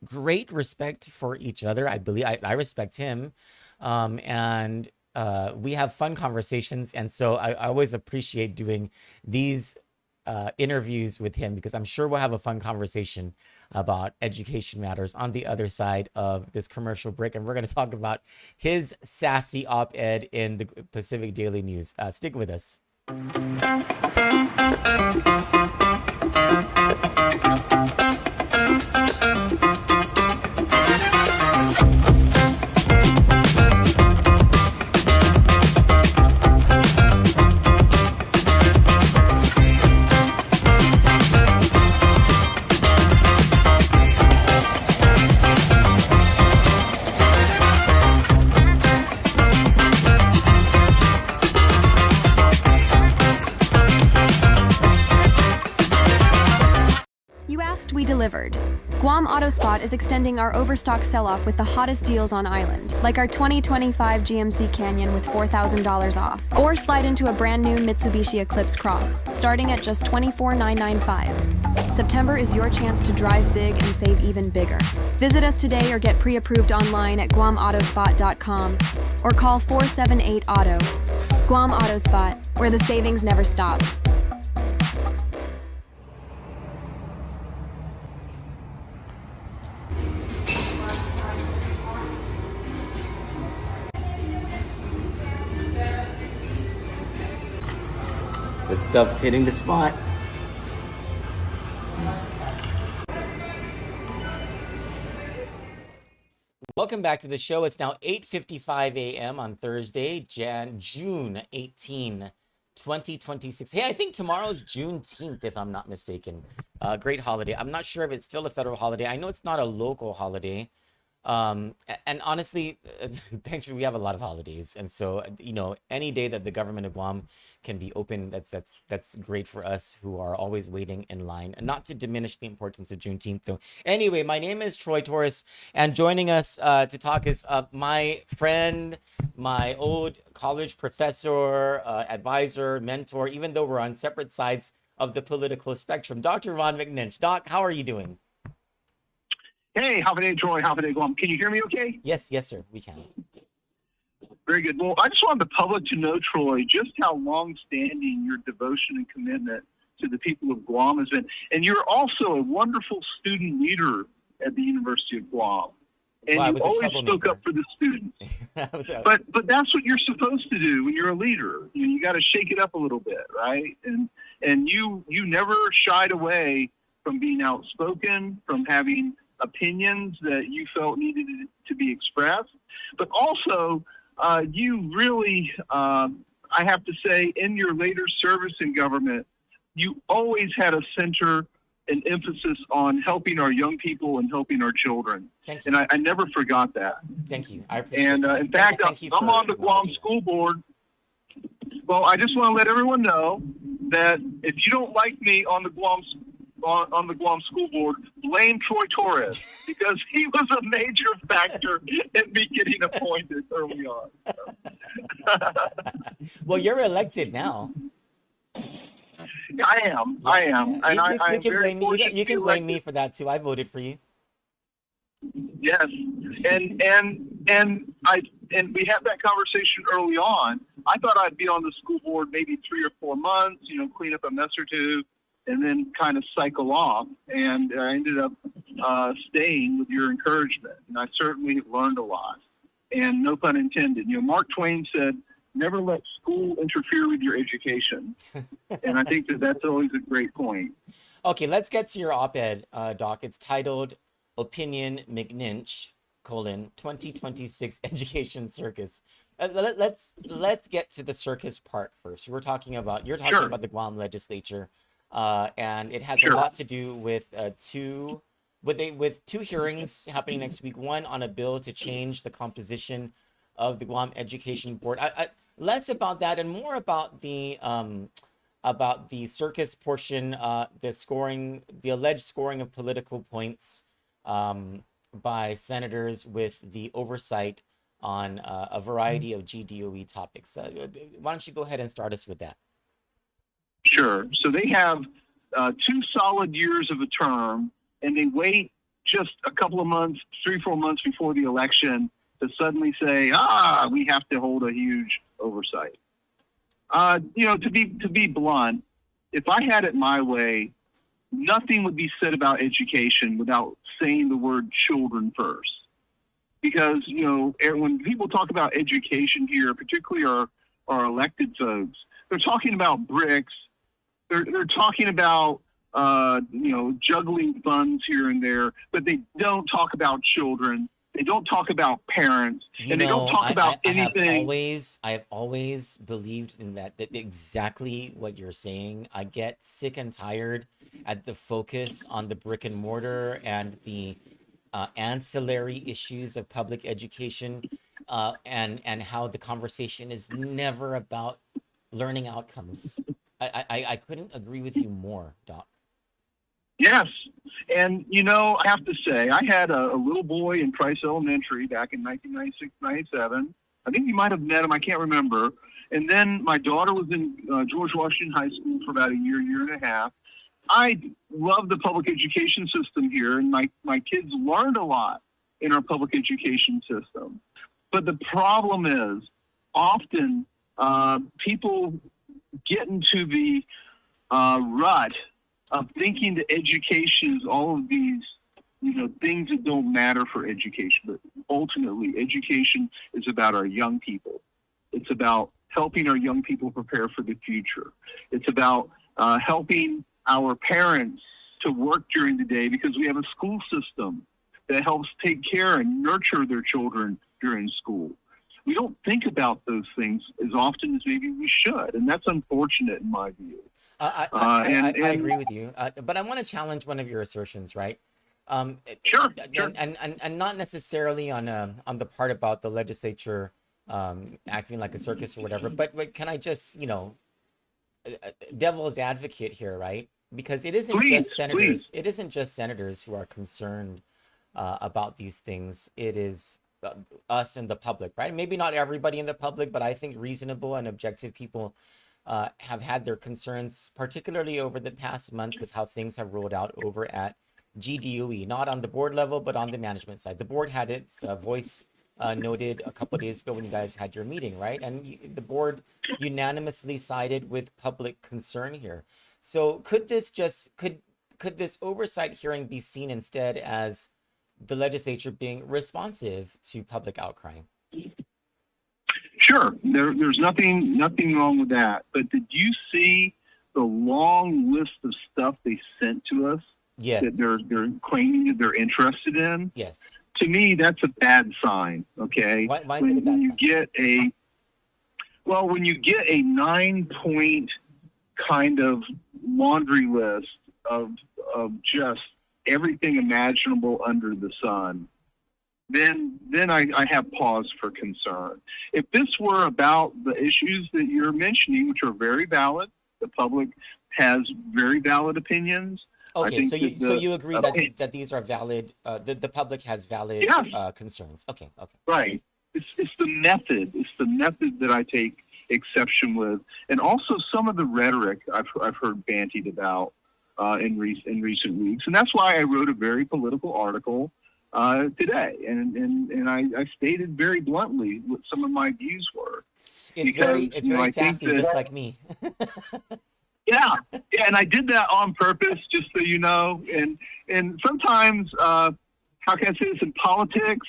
great respect for each other. I believe I respect him, and we have fun conversations. And so I always appreciate doing these interviews with him, because I'm sure we'll have a fun conversation about education matters on the other side of this commercial break. And we're going to talk about his sassy op-ed in the Pacific Daily News. Stick with us. You asked, we delivered. Guam AutoSpot is extending our overstock sell-off with the hottest deals on island, like our 2025 GMC Canyon with $4,000 off. Or slide into a brand new Mitsubishi Eclipse Cross, starting at just $24,995. September is your chance to drive big and save even bigger. Visit us today or get pre-approved online at guamautospot.com or call 478-AUTO. Guam AutoSpot, where the savings never stop. This stuff's hitting the spot. Welcome back to the show. It's now 8:55 a.m. on Thursday, June 18, 2026. Hey, I think tomorrow's Juneteenth, if I'm not mistaken. Great holiday. I'm not sure if it's still a federal holiday. I know it's not a local holiday. And honestly, thanks we have a lot of holidays, and so any day that the government of Guam can be open, that's great for us who are always waiting in line. And not to diminish the importance of Juneteenth, though. Anyway, my name is Troy Torres, and joining us to talk is my friend, my old college professor, advisor, mentor, even though we're on separate sides of the political spectrum, Dr. Ron McNinch. Doc, how are you doing? Hey, how day, Troy? How day, Guam? Can you hear me okay? Yes, sir, we can. Very good. Well, I just wanted the public to know, Troy, just how long-standing your devotion and commitment to the people of Guam has been. And you're also a wonderful student leader at the University of Guam. And you always spoke up for the students. But that's what you're supposed to do when you're a leader. You got to shake it up a little bit, right? And you never shied away from being outspoken, from having opinions that you felt needed to be expressed, but also you really, I have to say, in your later service in government, you always had a center and emphasis on helping our young people and helping our children. Thank you. And I never forgot that. Thank you. I appreciate and in fact, I'm on the Guam School Board. Well, I just want to let everyone know that if you don't like me on the Guam School Board, blame Troy Torres, because he was a major factor in me getting appointed early on. Well, you're elected now. I am. And you can blame me for that too. I voted for you. Yes, and we had that conversation early on. I thought I'd be on the school board maybe 3 or 4 months, clean up a mess or two, and then kind of cycle off. And I ended up staying with your encouragement. And I certainly have learned a lot. And no pun intended. Mark Twain said, never let school interfere with your education. And I think that's always a great point. Okay, let's get to your op-ed, Doc. It's titled Opinion McNinch, 2026 Education Circus. Let's get to the circus part first. You're talking about the Guam legislature. And it has a lot to do with two hearings happening next week. One on a bill to change the composition of the Guam Education Board. Less about that and more about the circus portion, the alleged scoring of political points by senators with the oversight on a variety of GDOE topics. Why don't you go ahead and start us with that? Sure. So they have 2 solid years of a term, and they wait just a couple of months, 3-4 months before the election to suddenly say, we have to hold a huge oversight. To be blunt, if I had it my way, nothing would be said about education without saying the word children first. Because, when people talk about education here, particularly our elected folks, they're talking about bricks. They're talking about, juggling funds here and there, but they don't talk about children. They don't talk about parents, and they don't talk about anything. I have always believed in that exactly what you're saying. I get sick and tired at the focus on the brick and mortar and the ancillary issues of public education, and how the conversation is never about learning outcomes. I couldn't agree with you more, Doc. Yes. And, I have to say, I had a little boy in Price Elementary back in 1996, 97. I think you might have met him. I can't remember. And then my daughter was in George Washington High School for about a year and a half. I love the public education system here, and my kids learned a lot in our public education system. But the problem is often people get into the rut of thinking that education is all of these, things that don't matter for education. But ultimately, education is about our young people. It's about helping our young people prepare for the future. It's about helping our parents to work during the day, because we have a school system that helps take care and nurture their children during school. we don't think about those things as often as maybe we should, and that's unfortunate in my view. I agree with you, but I want to challenge one of your assertions, right? Sure. And not necessarily on the part about the legislature acting like a circus or whatever, but can I just, devil's advocate here, right? Because it isn't just senators. Please. It isn't just senators who are concerned about these things. It is us and the public, right? Maybe not everybody in the public, but I think reasonable and objective people have had their concerns, particularly over the past month with how things have rolled out over at GDOE, not on the board level, but on the management side. The board had its voice noted a couple of days ago when you guys had your meeting, right? And the board unanimously sided with public concern here. So could this oversight hearing be seen instead as the legislature being responsive to public outcry? Sure, there's nothing wrong with that. But did you see the long list of stuff they sent to us? Yes. That they're claiming that they're interested in? Yes. To me, that's a bad sign. Okay. Why is it a bad sign? When you get a 9-point kind of laundry list of just everything imaginable under the sun, then I have pause for concern. If this were about the issues that you're mentioning, which are very valid, the public has very valid opinions. Okay, so you agree that these are valid. The public has valid concerns. Okay. Right. It's the method. It's the method that I take exception with, and also some of the rhetoric I've heard bantied about in recent weeks, and that's why I wrote a very political article today, and I stated very bluntly what some of my views were. It's very sassy, just like me. Yeah, and I did that on purpose, just so you know. And sometimes, how can I say this, in politics,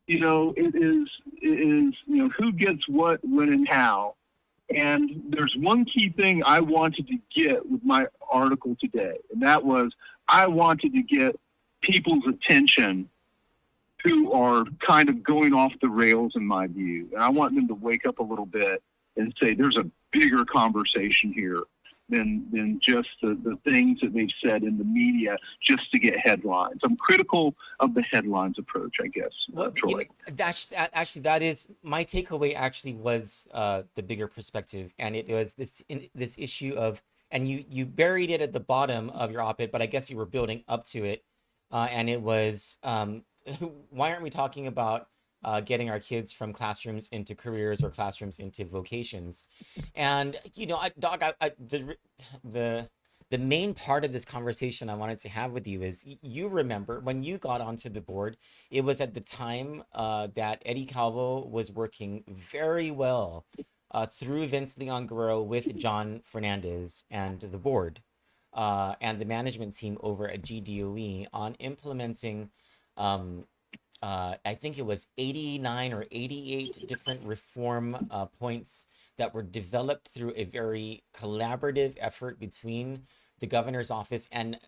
it is who gets what, when, and how. And there's one key thing I wanted to get with my article today, and that was I wanted to get people's attention who are kind of going off the rails, in my view. And I want them to wake up a little bit and say there's a bigger conversation here than just the things that they've said in the media just to get headlines. I'm critical of the headlines approach, I guess. Well, Troy. Actually, that is my takeaway. Actually, was the bigger perspective, and it was this issue of, and you buried it at the bottom of your op-ed, but I guess you were building up to it, and it was why aren't we talking about getting our kids from classrooms into careers or classrooms into vocations? And Doc, the main part of this conversation I wanted to have with you is, you remember when you got onto the board, it was at the time that Eddie Calvo was working very well through Vince Leon Guerrero with John Fernandez and the board and the management team over at GDOE on implementing I think it was 89 or 88 different reform points that were developed through a very collaborative effort between the governor's office and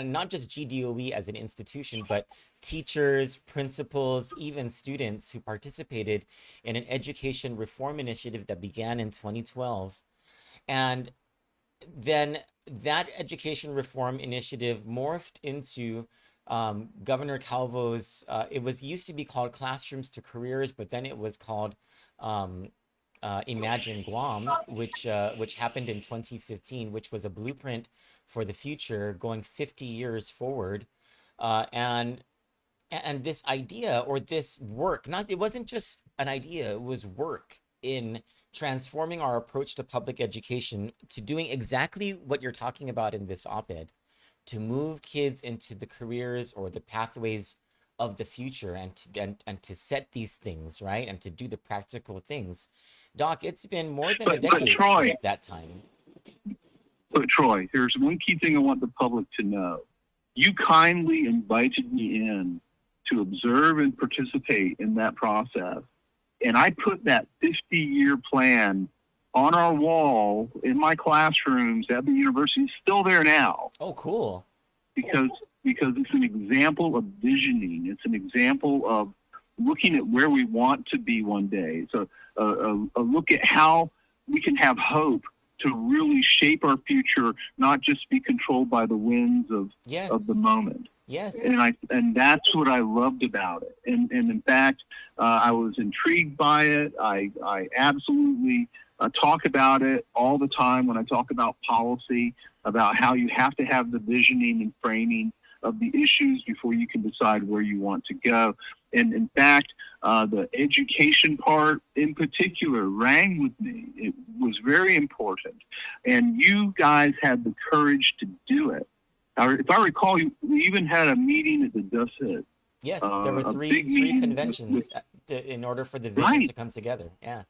not just GDOE as an institution, but teachers, principals, even students who participated in an education reform initiative that began in 2012. And then that education reform initiative morphed into Governor Calvo's, it used to be called Classrooms to Careers, but then it was called Imagine Guam, which happened in 2015, which was a blueprint for the future going 50 years forward. And this idea, or this work, it wasn't just an idea, it was work in transforming our approach to public education to doing exactly what you're talking about in this op-ed, to move kids into the careers or the pathways of the future, and to set these things right, and to do the practical things. Doc, it's been more than a decade since that time. But Troy, there's one key thing I want the public to know. You kindly invited me in to observe and participate in that process, and I put that 50-year plan on our wall in my classrooms at the university. It's still there now. Oh, cool. Because it's an example of visioning. It's an example of looking at where we want to be one day. So a look at how we can have hope to really shape our future, not just be controlled by the winds of the moment. Yes. And that's what I loved about it. And in fact, I was intrigued by it. I absolutely talk about it all the time when I talk about policy, about how you have to have the visioning and framing of the issues before you can decide where you want to go. And in fact, the education part in particular rang with me. It was very important. And you guys had the courage to do it. If I recall, we even had a meeting at the Dusset. Yes, there were three conventions in order for the vision to come together. Yeah.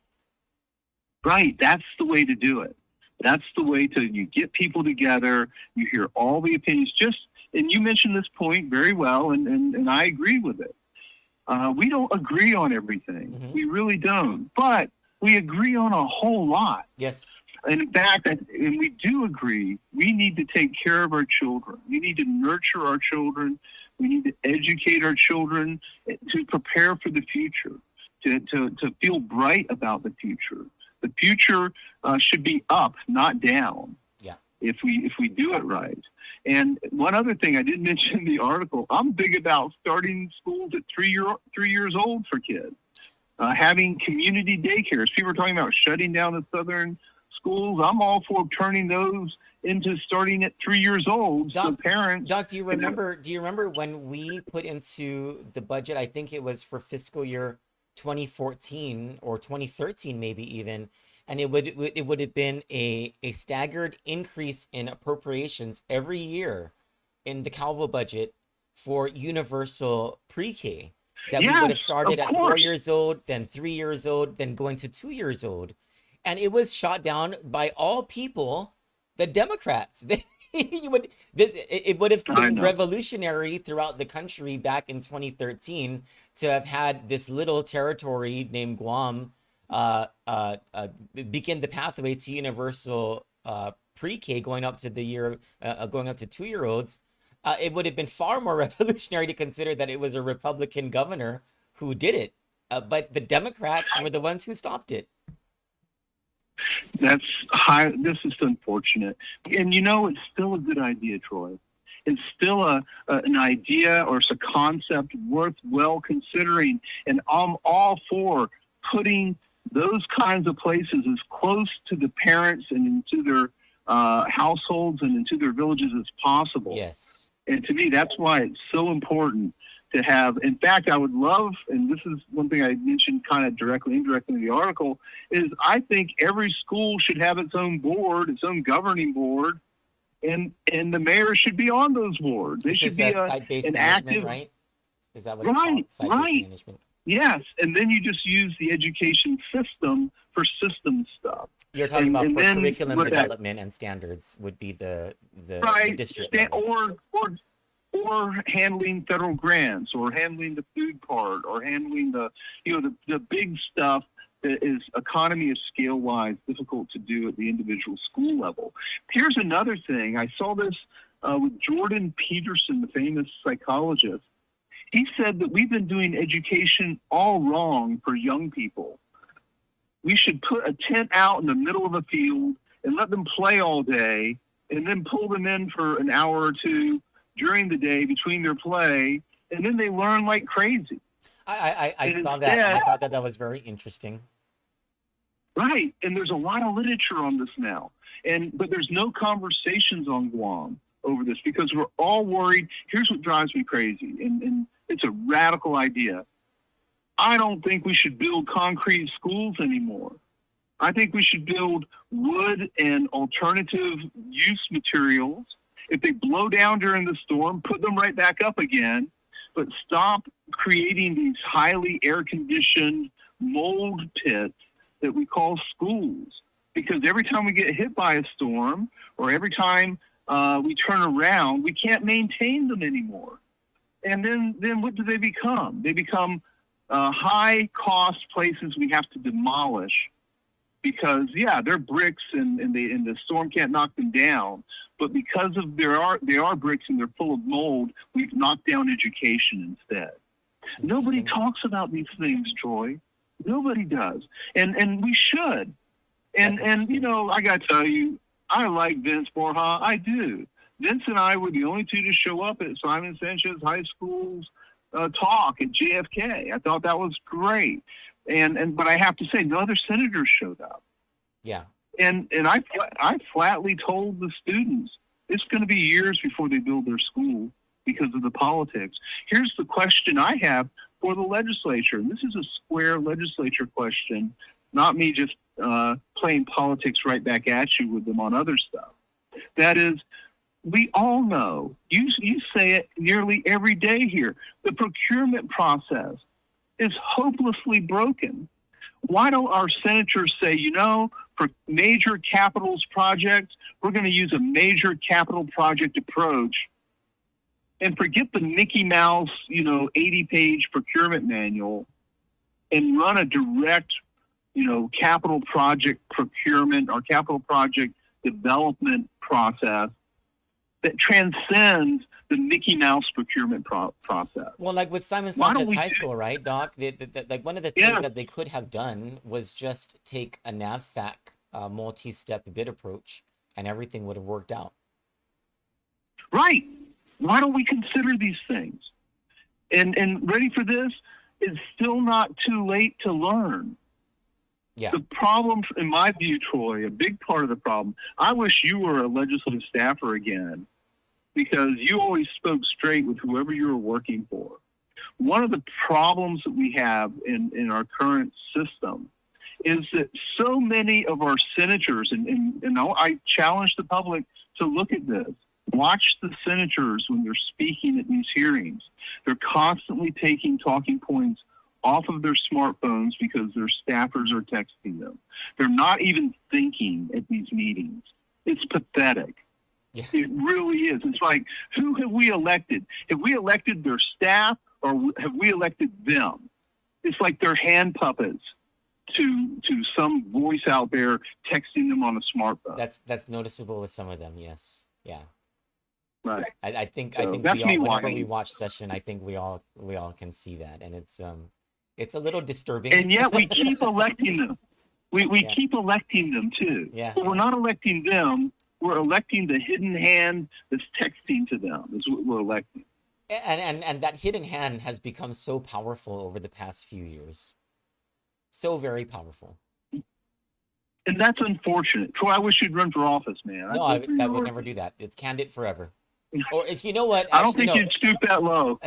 Right. That's the way to do it. That's the way you get people together. You hear all the opinions. And you mentioned this point very well, and I agree with it. We don't agree on everything. Mm-hmm. We really don't. But we agree on a whole lot. Yes. And in fact, and we do agree, we need to take care of our children. We need to nurture our children. We need to educate our children to prepare for the future, to feel bright about the future. The future should be up, not down. Yeah. If we do it right. And one other thing I did mention in the article, I'm big about starting schools at 3 years old for kids. Having community daycares. People are talking about shutting down the southern schools. I'm all for turning those into starting at 3 years old. Doc, so parents. Doc, do you remember when we put into the budget, I think it was for fiscal year 2014 or 2013 maybe even, and it would have been a staggered increase in appropriations every year in the Calvo budget for universal pre-K. That we would have started at 4 years old, then 3 years old, then going to 2 years old. And it was shot down by all people, the Democrats. It would have been revolutionary throughout the country back in 2013 to have had this little territory named Guam begin the pathway to universal pre-K going up to 2-year-olds. It would have been far more revolutionary to consider that it was a Republican governor who did it, but the Democrats were the ones who stopped it. That's high. This is unfortunate, and it's still a good idea, Troy. It's still an idea, or it's a concept worth well considering, and I'm all for putting those kinds of places as close to the parents and into their households and into their villages as possible. Yes. And to me, that's why it's so important to have. In fact, I would love, and this is one thing I mentioned kind of directly, indirectly in the article, is I think every school should have its own board, its own governing board, and the mayor should be on those boards. They should be site-based management, active, right? Is that what it's called? Site-based management. Yes, and then you just use the education system for system stuff. You're talking about for curriculum development and standards would be the district or handling federal grants, or handling the food part, or handling the big stuff that is economy of scale wise difficult to do at the individual school level. Here's another thing. I saw this with Jordan Peterson, the famous psychologist. He said that we've been doing education all wrong for young people. We should put a tent out in the middle of a field and let them play all day, and then pull them in for an hour or two during the day between their play, and then they learn like crazy. I saw that, and I thought that was very interesting. Right, and there's a lot of literature on this now, but there's no conversations on Guam over this because we're all worried. Here's what drives me crazy, and it's a radical idea. I don't think we should build concrete schools anymore. I think we should build wood and alternative use materials. If they blow down during the storm, put them right back up again, but stop creating these highly air-conditioned mold pits that we call schools. Because every time we get hit by a storm, or every time we turn around, we can't maintain them anymore. And then what do they become? They become high-cost places we have to demolish because, they're bricks and the storm can't knock them down. But because of they are bricks and they're full of mold, we've knocked down education instead. Nobody Interesting. talks about these things, Troy. Nobody does, and we should. That's And interesting. I got to tell you, I like Vince Borja. I do. Vince and I were the only two to show up at Simon Sanchez High School's talk at JFK. I thought that was great. But I have to say, no other senators showed up. Yeah. And I flatly told the students, it's going to be years before they build their school because of the politics. Here's the question I have for the legislature. And this is a square legislature question, not me just playing politics right back at you with them on other stuff. That is, we all know, you say it nearly every day here, the procurement process is hopelessly broken. Why don't our senators say, for major capitals projects, we're going to use a major capital project approach and forget the Mickey Mouse, 80-page procurement manual and run a direct, capital project procurement or capital project development process that transcends the Mickey Mouse procurement process. Well, like with Simon Why don't Sanchez we High do- School, right, Doc? Like one of the things Yeah. that they could have done was just take a NAVFAC multi-step bid approach, and everything would have worked out. Right. Why don't we consider these things? And ready for this? It's still not too late to learn. Yeah. The problem, in my view, Troy, a big part of the problem, I wish you were a legislative staffer again, because you always spoke straight with whoever you were working for. One of the problems that we have in our current system is that so many of our senators, and I challenge the public to look at this, watch the senators when they're speaking at these hearings. They're constantly taking talking points off of their smartphones because their staffers are texting them. They're not even thinking at these meetings. It's pathetic. Yeah. It really is. It's like, who have we elected? Have we elected their staff or have we elected them? It's like they're hand puppets to some voice out there texting them on a smartphone. That's noticeable with some of them. Yes. Yeah. Right. I think So we that's all, me whenever whining. we watch session, I think we all can see that, and it's a little disturbing. And yet we keep electing them. We Yeah. keep electing them too. Yeah, But we're yeah. not electing them. We're electing the hidden hand that's texting to them. Is what we're electing. And that hidden hand has become so powerful over the past few years. So very powerful. And that's unfortunate. Troy, I wish you'd run for office, man. No, I'd vote for that you. would never do that. It's Kandit forever. Or if you know what, I don't actually, think no. you'd stoop that low.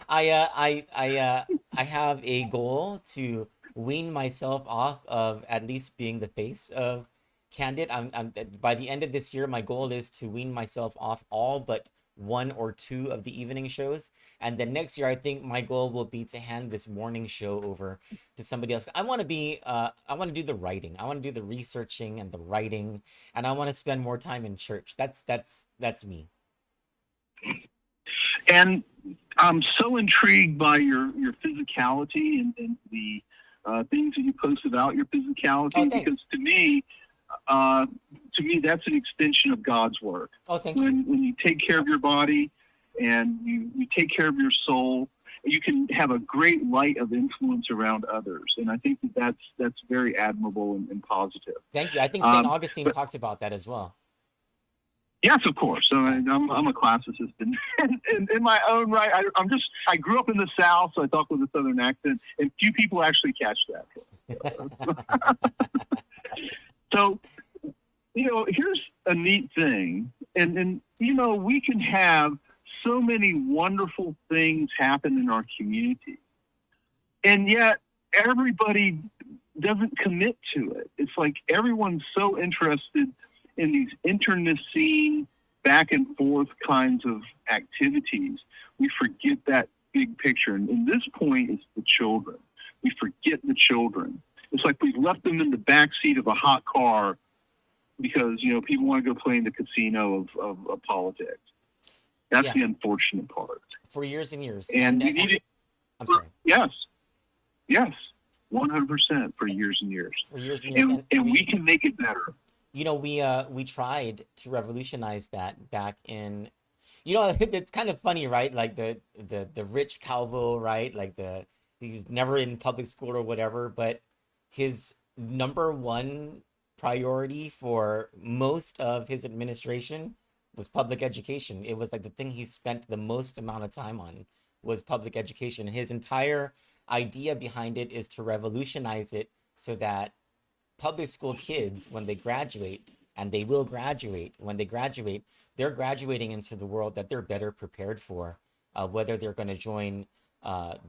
I have a goal to wean myself off of at least being the face of Kandit. I'm by the end of this year, my goal is to wean myself off all but one or two of the evening shows, and then next year I think my goal will be to hand this morning show over to somebody else. I want to do the writing. I want to do the researching and the writing, and I want to spend more time in church. That's me. And I'm so intrigued by your physicality and the things that you post about your physicality, Oh, thanks. because to me, that's an extension of God's work. Oh, thank you. When you take care of your body and you take care of your soul, you can have a great light of influence around others. And I think that's very admirable and positive. Thank you. I think St. Um, Augustine but- talks about that as well. Yes, of course. So I'm a classicist in my own right. I grew up in the South, so I talk with a Southern accent, and few people actually catch that. So, here's a neat thing, and we can have so many wonderful things happen in our community, and yet everybody doesn't commit to it. It's like everyone's so interested in these internecine back and forth kinds of activities, we forget that big picture. And this point is the children. We forget the children. It's like we've left them in the back seat of a hot car because, people want to go play in the casino of politics. That's Yeah. the unfortunate part. For years and years. And we need it. I'm sorry. Yes, 100% for years and years. For years and years. And we can make it better. We tried to revolutionize that back in You know, it's kind of funny, right? Like the rich Calvo, right? Like he's never in public school or whatever, but his number one priority for most of his administration was public education. It was like the thing he spent the most amount of time on was public education. His entire idea behind it is to revolutionize it so that public school kids, when they graduate, and they will graduate, when they graduate, they're graduating into the world that they're better prepared for, whether they're going to join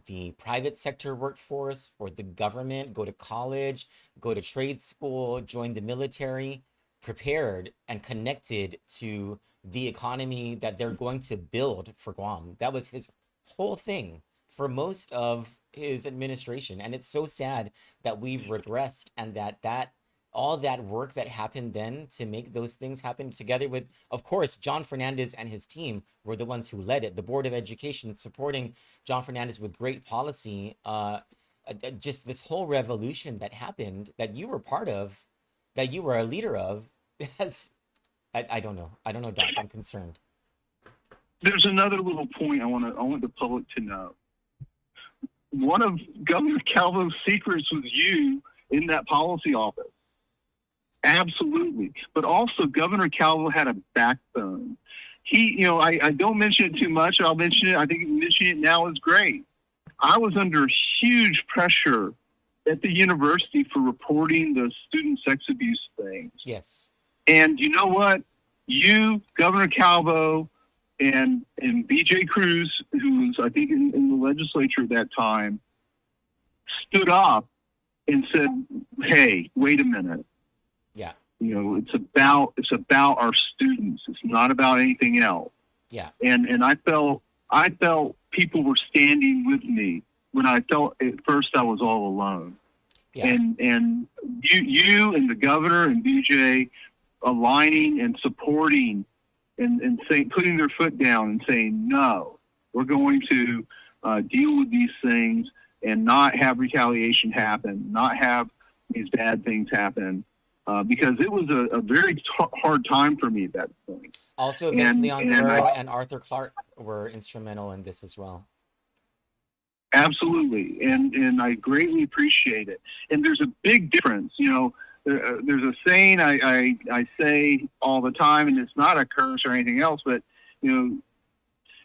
the private sector workforce or the government, go to college, go to trade school, join the military, prepared and connected to the economy that they're going to build for Guam. That was his whole thing for most of his administration. And it's so sad that we've regressed, and that all that work that happened then to make those things happen, together with, of course, John Fernandez and his team were the ones who led it. The Board of Education supporting John Fernandez with great policy. Just this whole revolution that happened, that you were part of, that you were a leader of, has, I don't know. I don't know, Doc. I'm concerned. There's another little point I want the public to know. One of Governor Calvo's secrets was you in that policy office. Absolutely. But also, Governor Calvo had a backbone. He, I don't mention it too much. I'll mention it. I think mentioning it now is great. I was under huge pressure at the university for reporting the student sex abuse things. Yes. And you know what? You, Governor Calvo, and B.J. Cruz, who was, I think, in the legislature at that time, stood up and said, "Hey, wait a minute. Yeah. It's about our students. It's not about anything else." Yeah. And I felt people were standing with me when I felt at first I was all alone. Yeah. And you and the governor and BJ aligning and supporting and saying, putting their foot down and saying, no, we're going to deal with these things and not have retaliation happen, not have these bad things happen. Because it was a very hard time for me at that point. Also, Vince Leon Berg and Arthur Clark were instrumental in this as well. Absolutely, and I greatly appreciate it. And there's a big difference. There's a saying I say all the time, and it's not a curse or anything else, but your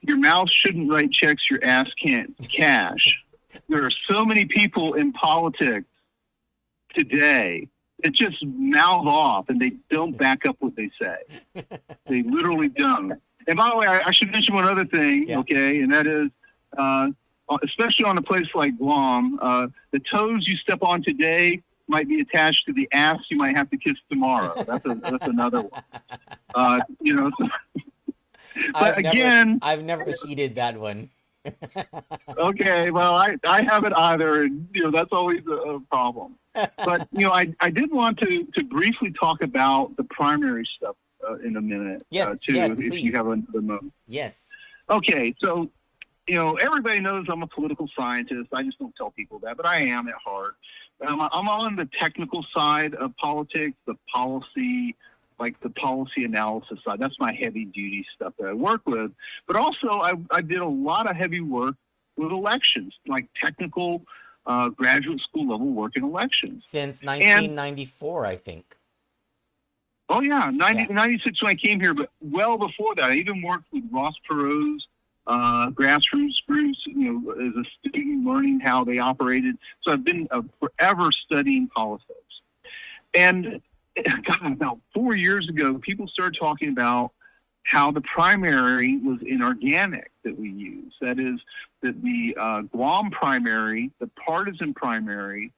mouth shouldn't write checks your ass can't cash. There are so many people in politics today that just mouth off and they don't back up what they say. They literally don't. And by the way, I should mention one other thing, okay, and that is, especially on a place like Guam, the toes you step on today might be attached to the ass you might have to kiss tomorrow. That's another one. But I've never heeded that one. Okay, well, I haven't either, and that's always a problem. But I did want to briefly talk about the primary stuff in a minute. Yes, too, yes, if please. you have another moment. Yes. Okay, so everybody knows I'm a political scientist. I just don't tell people that, but I am at heart. I'm on the technical side of politics, the policy analysis side. That's my heavy duty stuff that I work with. But also I did a lot of heavy work with elections, like technical graduate school level work in elections. Since 1994, I think. Oh yeah, 96 when I came here, but well before that, I even worked with Ross Perot's grassroots groups, as a student learning how they operated. So I've been forever studying politics. And God, about 4 years ago, people started talking about how the primary was inorganic that we use. That is, that the Guam primary, the partisan primary,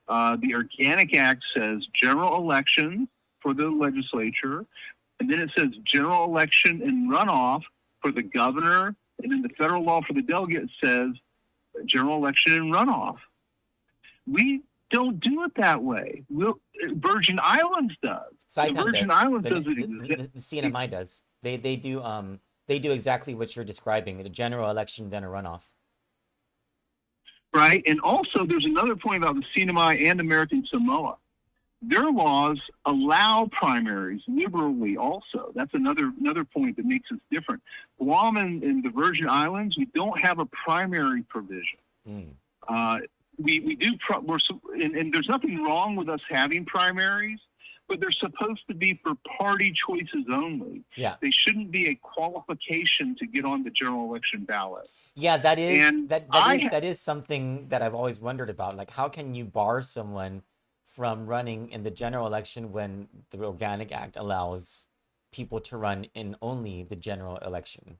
the Organic Act says general elections for the legislature, and then it says general election and runoff for the governor, and then the federal law for the delegate says general election and runoff. We don't do it that way. Virgin Islands does. The Virgin Islands does it. The CNMI does. They do exactly what you're describing, a general election, then a runoff. Right, and also there's another point about the CNMI and American Samoa. their laws allow primaries liberally also. That's another point that makes us different. Guam and the Virgin Islands, we don't have a primary provision. We do, and there's nothing wrong with us having primaries, but they're supposed to be for party choices only. Yeah. They shouldn't be a qualification to get on the general election ballot. Yeah, that is And that is something that I've always wondered about. Like, how can you bar someone from running in the general election when the Organic Act allows people to run in only the general election?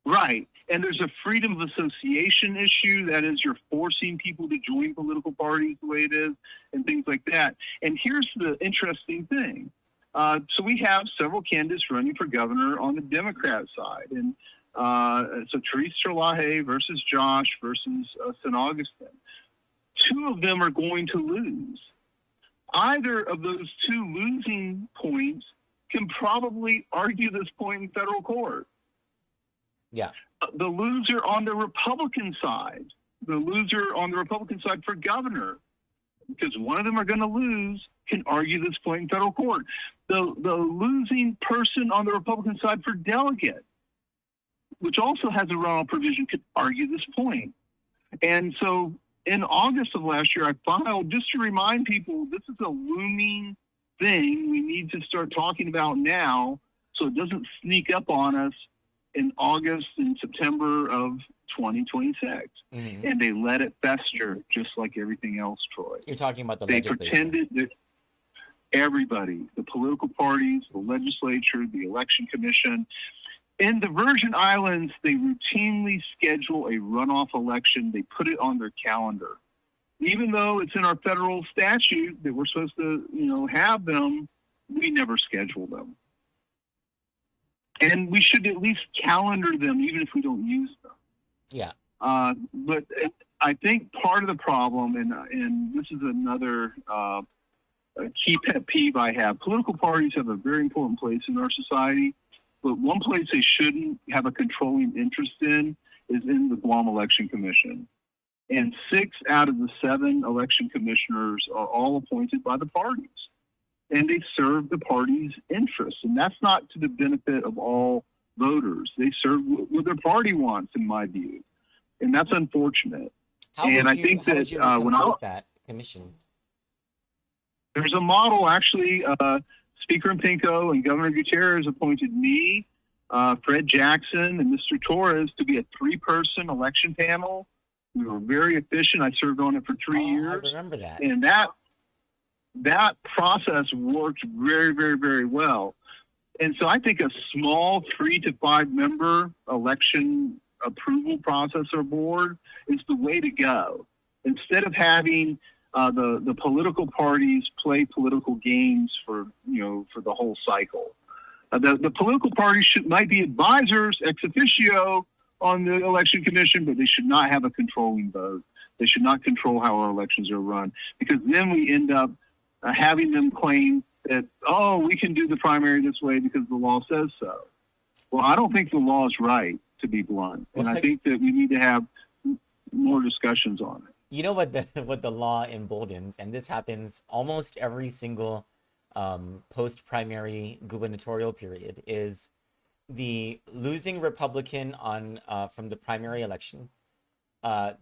Right. And there's a freedom of association issue. That is, you're forcing people to join political parties the way it is and things like that. And here's the interesting thing. So we have several candidates running for governor on the Democrat side. And so Therese Terlaje versus Josh versus St. Augustine. Two of them are going to lose. Either of those two losing points can probably argue this point in federal court. Yeah. The loser on the Republican side for governor, because one of them are going to lose, can argue this point in federal court. The losing person on the Republican side for delegate, which also has a runoff provision, could argue this point. And so in August of last year, I filed, just to remind people, this is a looming thing we need to start talking about now so it doesn't sneak up on us in August and September of 2026. And they let it fester just like everything else, Troy. You're talking about the They legislature. pretended that everybody, the political parties, the legislature, the election commission. In the Virgin Islands, they routinely schedule a runoff election. They put it on their calendar. Even though it's in our federal statute that we're supposed to, have them, we never schedule them. And we should at least calendar them, even if we don't use them. Yeah. But I think part of the problem, and this is another key pet peeve I have, political parties have a very important place in our society, but one place they shouldn't have a controlling interest in is in the Guam Election Commission. And 6 out of the 7 election commissioners are all appointed by the parties. And they serve the party's interests. And that's not to the benefit of all voters. They serve what their party wants, in my view. And that's unfortunate. How would you compose that commission? There's a model, actually. Speaker Pinko and Governor Gutierrez appointed me, Fred Jackson, and Mr. Torres to be a 3-person election panel. We were very efficient. I served on it for 3 years. I remember that. And that process worked very, very, very well. And so I think a small 3 to 5 member election approval process or board is the way to go. Instead of having the political parties play political games for the whole cycle. The political parties might be advisors ex officio on the election commission, but they should not have a controlling vote. They should not control how our elections are run, because then we end up having them claim that, we can do the primary this way because the law says so. Well, I don't think the law is right, to be blunt. And I think that we need to have more discussions on it. You know what the law emboldens, and this happens almost every single post-primary gubernatorial period, is the losing Republican from the primary election.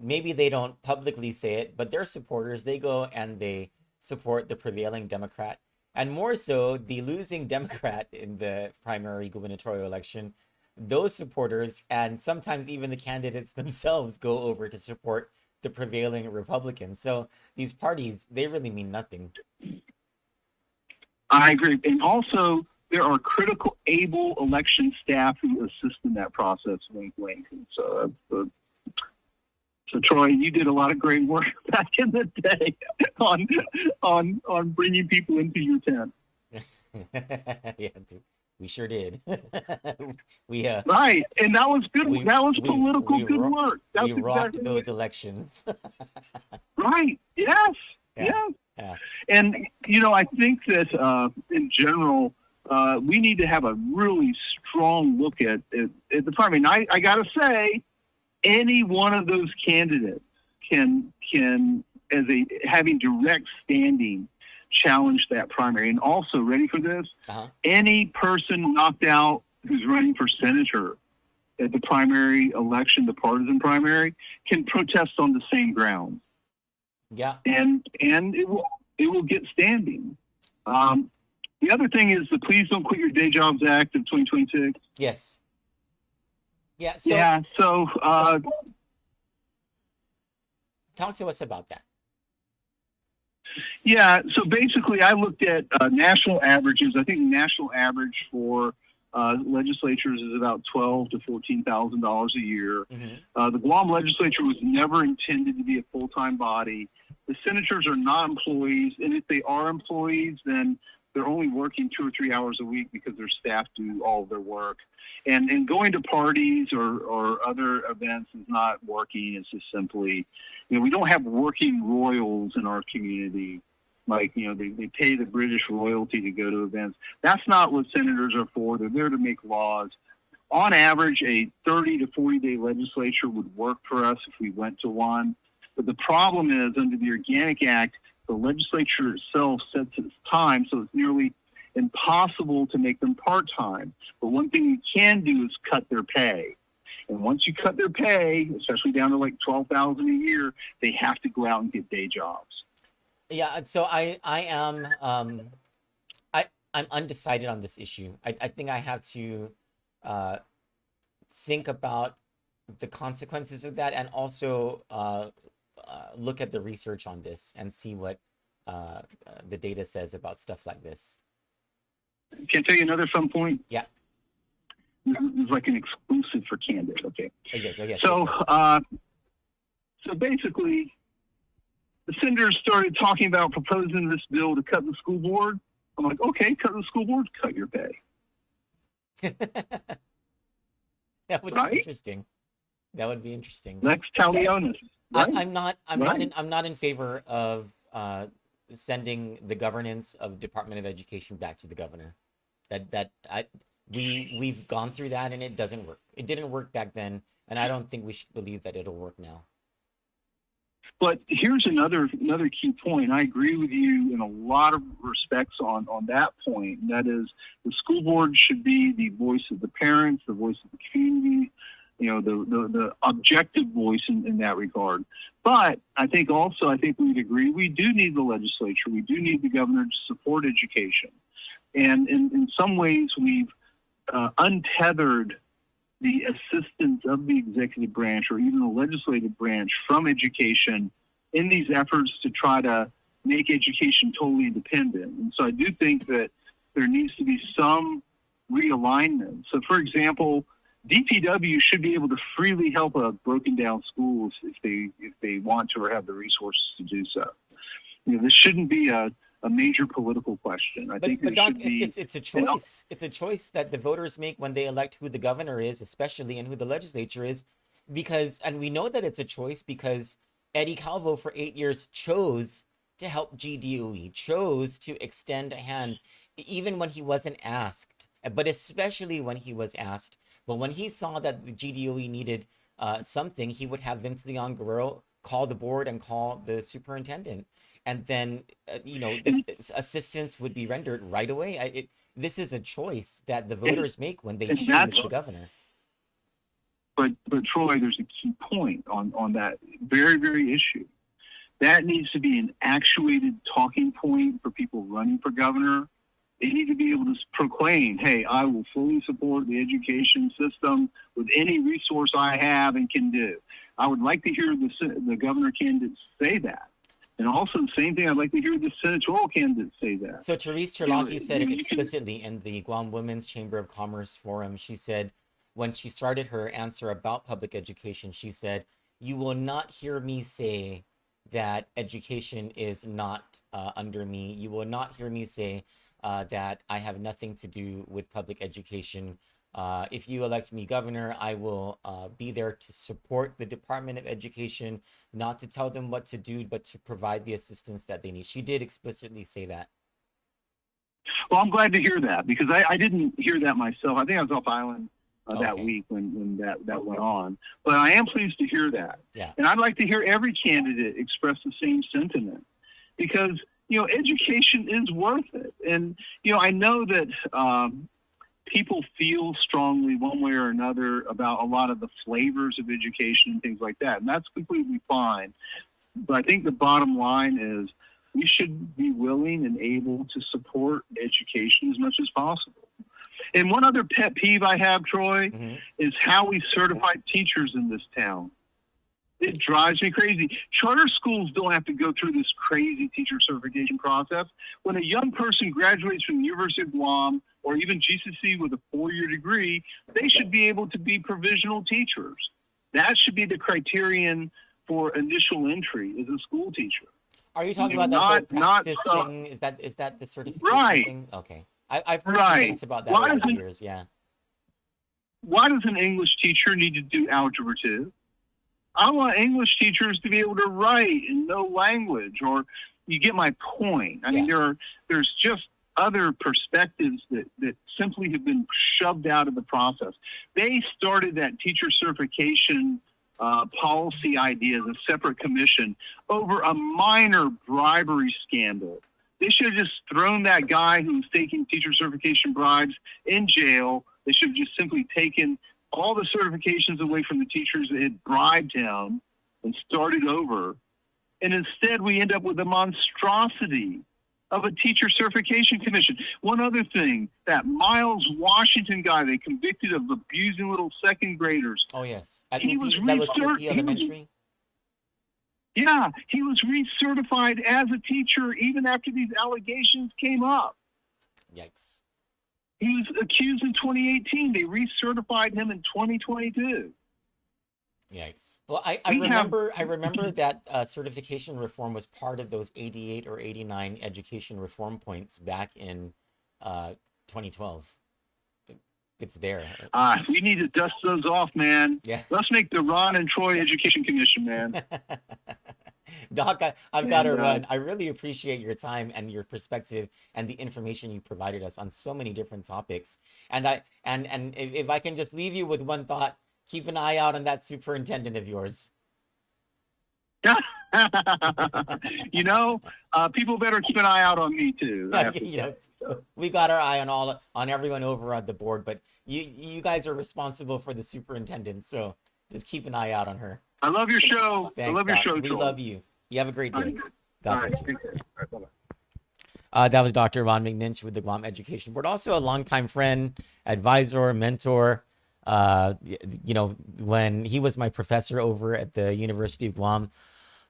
Maybe they don't publicly say it, but their supporters, they go and they support the prevailing Democrat. And more so, the losing Democrat in the primary gubernatorial election, those supporters, and sometimes even the candidates themselves, go over to support the prevailing Republican. So these parties, they really mean nothing. I agree. And also, there are critical, able election staff who assist in that process, wink, wink. And so Troy, you did a lot of great work back in the day on bringing people into your tent. Yeah, we sure did. Right, and that was good. That was political good work. We rocked those elections. Right. Yes. Yeah. And I think that in general, we need to have a really strong look at the primary. And I got to say, any one of those candidates can as a having direct standing challenge that primary. And also, ready for this? Any person knocked out who's running for senator at the primary election, the partisan primary, can protest on the same grounds. Yeah. And it will get standing. The other thing is the Please Don't Quit Your Day Jobs Act of 2026. Yes. Yeah. So talk to us about that. Yeah. So basically, I looked at national averages. I think the national average for legislatures is about $12,000 to $14,000 a year. The Guam legislature was never intended to be a full-time body. The senators are not employees, and if they are employees, then they're only working 2 or 3 hours a week because their staff do all of their work. And going to parties or other events is not working. It's just simply, we don't have working royals in our community. Like, they pay the British royalty to go to events. That's not what senators are for. They're there to make laws. On average, a 30 to 40-day legislature would work for us if we went to one. But the problem is, under the Organic Act, the legislature itself sets its time, so it's nearly impossible to make them part-time. But one thing you can do is cut their pay. And once you cut their pay, especially down to like $12,000 a year, they have to go out and get day jobs. Yeah, so I'm undecided on this issue. I think I have to think about the consequences of that, and also look at the research on this and see what the data says about stuff like this. Can I tell you another fun point? Yeah. This is like an exclusive for Kandit. Okay. Yes, so basically, the senators started talking about proposing this bill to cut the school board. I'm like, okay, cut the school board, cut your pay. That would be interesting. That would be interesting. Lex talionis. Right? I'm not in favor of sending the governance of Department of Education back to the governor. We've gone through that and it doesn't work. It didn't work back then, and I don't think we should believe that it'll work now. But here's another key point. I agree with you in a lot of respects on that point. And that is, the school board should be the voice of the parents, the voice of the community, the objective voice in that regard. But I think we'd agree we do need the legislature. We do need the governor to support education. And in some ways, we've untethered the assistance of the executive branch or even the legislative branch from education in these efforts to try to make education totally independent. And so I do think that there needs to be some realignment. So, for example, DPW should be able to freely help a broken down school if they want to or have the resources to do so. This shouldn't be a major political question. I think Doc, it's a choice. It's a choice that the voters make when they elect who the governor is, especially, and who the legislature is, and we know that it's a choice because Eddie Calvo for 8 years chose to help GDOE, chose to extend a hand even when he wasn't asked, but especially when he was asked. But when he saw that the GDOE needed something, he would have Vince Leon Guerrero call the board and call the superintendent. And then, the assistance would be rendered right away. This is a choice that the voters make when they choose the governor. But Troy, there's a key point on that very, very issue. That needs to be an actuated talking point for people running for governor. They need to be able to proclaim, hey, I will fully support the education system with any resource I have and can do. I would like to hear the governor candidates say that. And also, the same thing, I'd like to hear the senatorial candidates say that. So Therese Terlahi said it explicitly in the Guam Women's Chamber of Commerce Forum. She said, when she started her answer about public education, she said, "You will not hear me say that education is not under me. You will not hear me say that I have nothing to do with public education. If you elect me governor, I will be there to support the Department of Education, not to tell them what to do, but to provide the assistance that they need." She did explicitly say that. Well, I'm glad to hear that because I didn't hear that myself. I think I was off island that Okay. week when that went on. But I am pleased to hear that. Yeah. And I'd like to hear every candidate express the same sentiment because, education is worth it. And, I know that people feel strongly one way or another about a lot of the flavors of education and things like that. And that's completely fine. But I think the bottom line is we should be willing and able to support education as much as possible. And one other pet peeve I have, Troy, is how we certify teachers in this town. It drives me crazy. Charter schools don't have to go through this crazy teacher certification process. When a young person graduates from the University of Guam or even GCC with a 4-year degree, they should be able to be provisional teachers. That should be the criterion for initial entry as a school teacher. Are you talking about that whole praxis thing? Is that the certification thing? Okay. I've heard complaints about that over the years, yeah. Why does an English teacher need to do Algebra 2? I want English teachers to be able to write and know language, or you get my point. I mean, there's just other perspectives that simply have been shoved out of the process. They started that teacher certification policy idea as a separate commission over a minor bribery scandal. They should have just thrown that guy who was taking teacher certification bribes in jail. They should have just simply taken all the certifications away from the teachers that had bribed him and started over. And instead, we end up with a monstrosity of a teacher certification commission. One other thing, that Miles Washington guy they convicted of abusing little second graders. Oh, yes. That was UP Elementary? Yeah, he was recertified as a teacher even after these allegations came up. Yikes. He was accused in 2018. They recertified him in 2022. Yikes. Well, I remember that certification reform was part of those 88 or 89 education reform points back in 2012. It's there. We need to dust those off, man. Yeah. Let's make the Ron and Troy Education Commission, man. Doc, I've got to run. I really appreciate your time and your perspective and the information you provided us on so many different topics. And if I can just leave you with one thought, keep an eye out on that superintendent of yours. People better keep an eye out on me too. We got our eye on everyone over at the board, but you guys are responsible for the superintendent, so just keep an eye out on her. I love your show. Thanks, I love Doc. your show. We love you. You have a great day. God bless you. Right, that was Dr. Ron McNinch with the Guam Education Board, also a longtime friend, advisor, mentor. When he was my professor over at the University of Guam,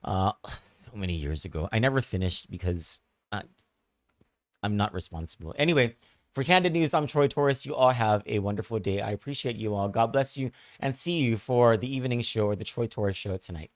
so many years ago. I never finished because I'm not responsible. Anyway, for Kandit News, I'm Troy Torres. You all have a wonderful day. I appreciate you all. God bless you, and see you for the evening show or the Troy Torres show tonight.